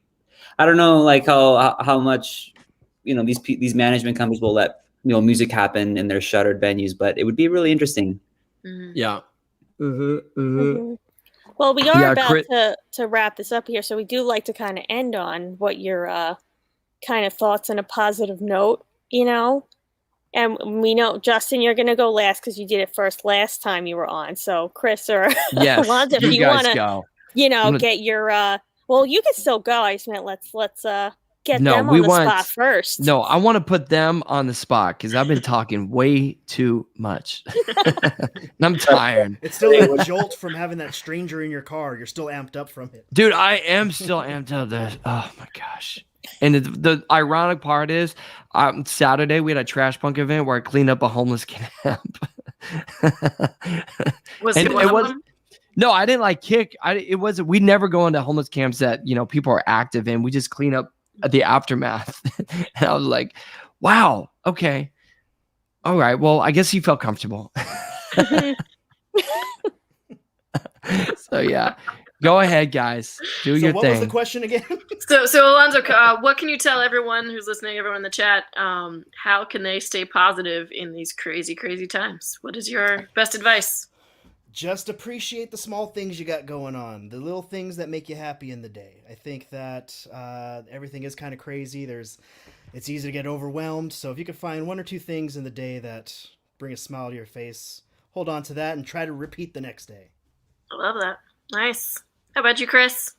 I don't know, like how much these management companies will let music happen in their shuttered venues, but it would be really interesting. Yeah. Well, we are about to wrap this up here, so we do like to kind of end on what your kind of thoughts on a positive note, And we know, Justin, you're going to go last because you did it first last time you were on. So, Chris or Alonzo, if you want to, get your well, you can still go. I just meant let's get them on the spot first. No, I want to put them on the spot because I've been talking way too much. And I'm tired. It's still a jolt from having that stranger in your car. You're still amped up from it. Dude, I am still amped up. Oh my gosh. And the ironic part is Saturday we had a trash punk event where I cleaned up a homeless camp. Was it one of them? No, I didn't like kick. We never go into homeless camps that, people are active in. We just clean up the aftermath. And I was like, wow, okay. All right. Well, I guess you felt comfortable. So yeah, go ahead, guys. Do your thing. What was the question again? So Alonzo, what can you tell everyone who's listening, everyone in the chat? How can they stay positive in these crazy, crazy times? What is your best advice? Just appreciate the small things you got going on, the little things that make you happy in the day. I think that everything is kind of crazy. It's easy to get overwhelmed. So if you can find one or two things in the day that bring a smile to your face, hold on to that and try to repeat the next day. I love that. Nice. How about you, Chris?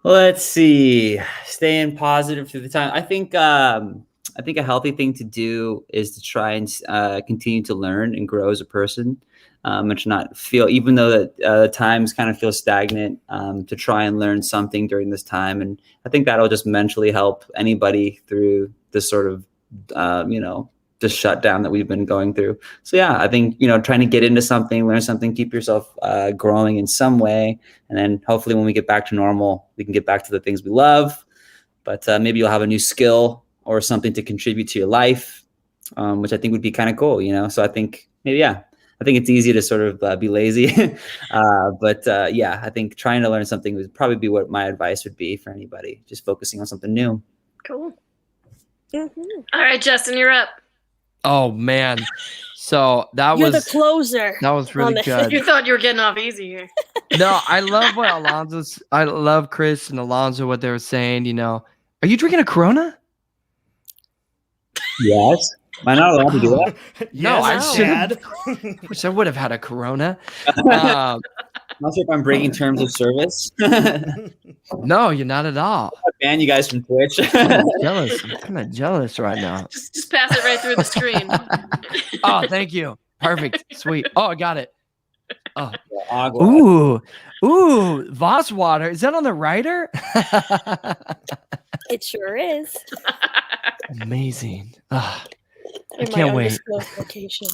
Let's see. Staying positive through the time. I think a healthy thing to do is to try and continue to learn and grow as a person. And to not feel, even though that times kind of feel stagnant, to try and learn something during this time. And I think that'll just mentally help anybody through this sort of, shutdown that we've been going through. So yeah, I think, trying to get into something, learn something, keep yourself growing in some way. And then hopefully when we get back to normal, we can get back to the things we love, but maybe you'll have a new skill or something to contribute to your life, which I think would be kind of cool, So I think maybe, yeah, I think it's easy to sort of be lazy, but yeah, I think trying to learn something would probably be what my advice would be for anybody, just focusing on something new. Cool. Mm-hmm. All right, Justin, you're up. Oh man, so You're the closer. That was really good. You thought you were getting off easy here. No, I love what I love Chris and Alonzo, what they were saying. Are you drinking a Corona? Yes. Am I not allowed to do that? No, I should. Wish I would have had a Corona. Not sure if I'm breaking terms of service. No, you're not at all. I'll ban you guys from Twitch. I'm kind of jealous right now. Just pass it right through the screen. Oh, thank you. Perfect. Sweet. Oh, I got it. Oh. Ooh, Voss water. Is that on the rider? It sure is. Amazing. I In can't my wait. undisclosed location.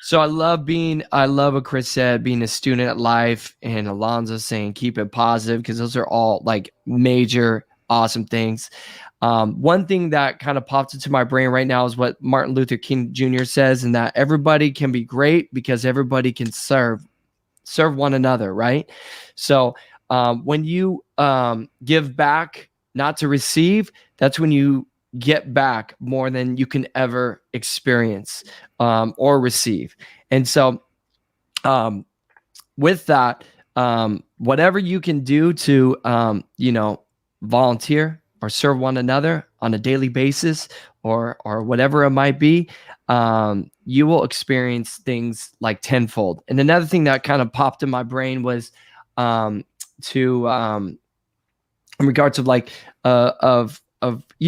So I love what Chris said, being a student at life, and Alonzo saying keep it positive, because those are all like major awesome things. One thing that kind of popped into my brain right now is what Martin Luther King Jr. says, and that everybody can be great because everybody can serve one another, right? So when you give back, not to receive, that's when you get back more than you can ever experience or receive. And so with that, whatever you can do to volunteer or serve one another on a daily basis, or whatever it might be, you will experience things like tenfold. And another thing that kind of popped in my brain was in regards of like of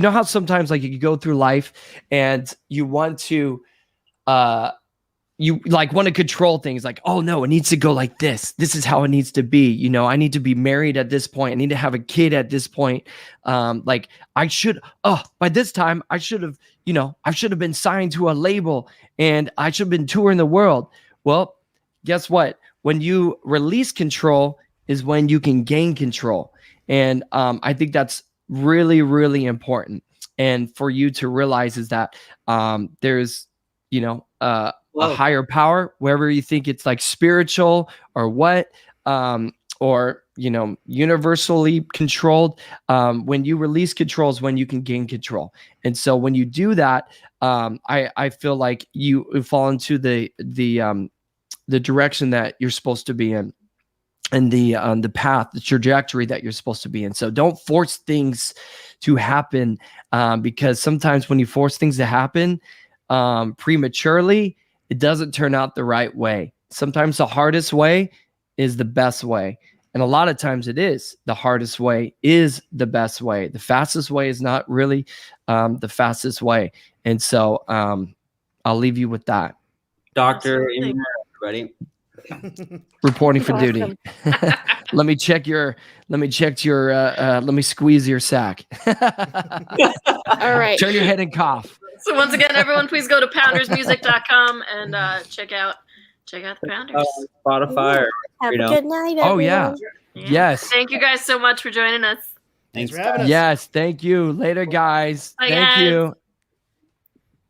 how sometimes like you go through life and you want to you like want to control things, like, oh no, it needs to go like this. This is how it needs to be. I need to be married at this point. I need to have a kid at this point. Like I should, by this time I should have been signed to a label and I should have been touring the world. Well, guess what? When you release control is when you can gain control. And I think that's really, really important. And for you to realize is that there's, a higher power, wherever you think it's like spiritual or what, or, universally controlled. When you release controls, when you can gain control. And so when you do that, I feel like you fall into the direction that you're supposed to be in. And the path, the trajectory that you're supposed to be in. So don't force things to happen, because sometimes when you force things to happen prematurely, it doesn't turn out the right way. Sometimes the hardest way is the best way. And a lot of times it is. The hardest way is the best way. The fastest way is not really the fastest way. And so I'll leave you with that. Dr. Everybody. Reporting for duty. Let me squeeze your sack. All right. Turn your head and cough. So once again, everyone, please go to poundersmusic.com and check out the Pounders. Spotify. Have a good night, everyone. Oh yeah. Yes. Thank you guys so much for joining us. Thanks for having us. Yes. Thank you. Later, guys. Bye, Thank guys. you.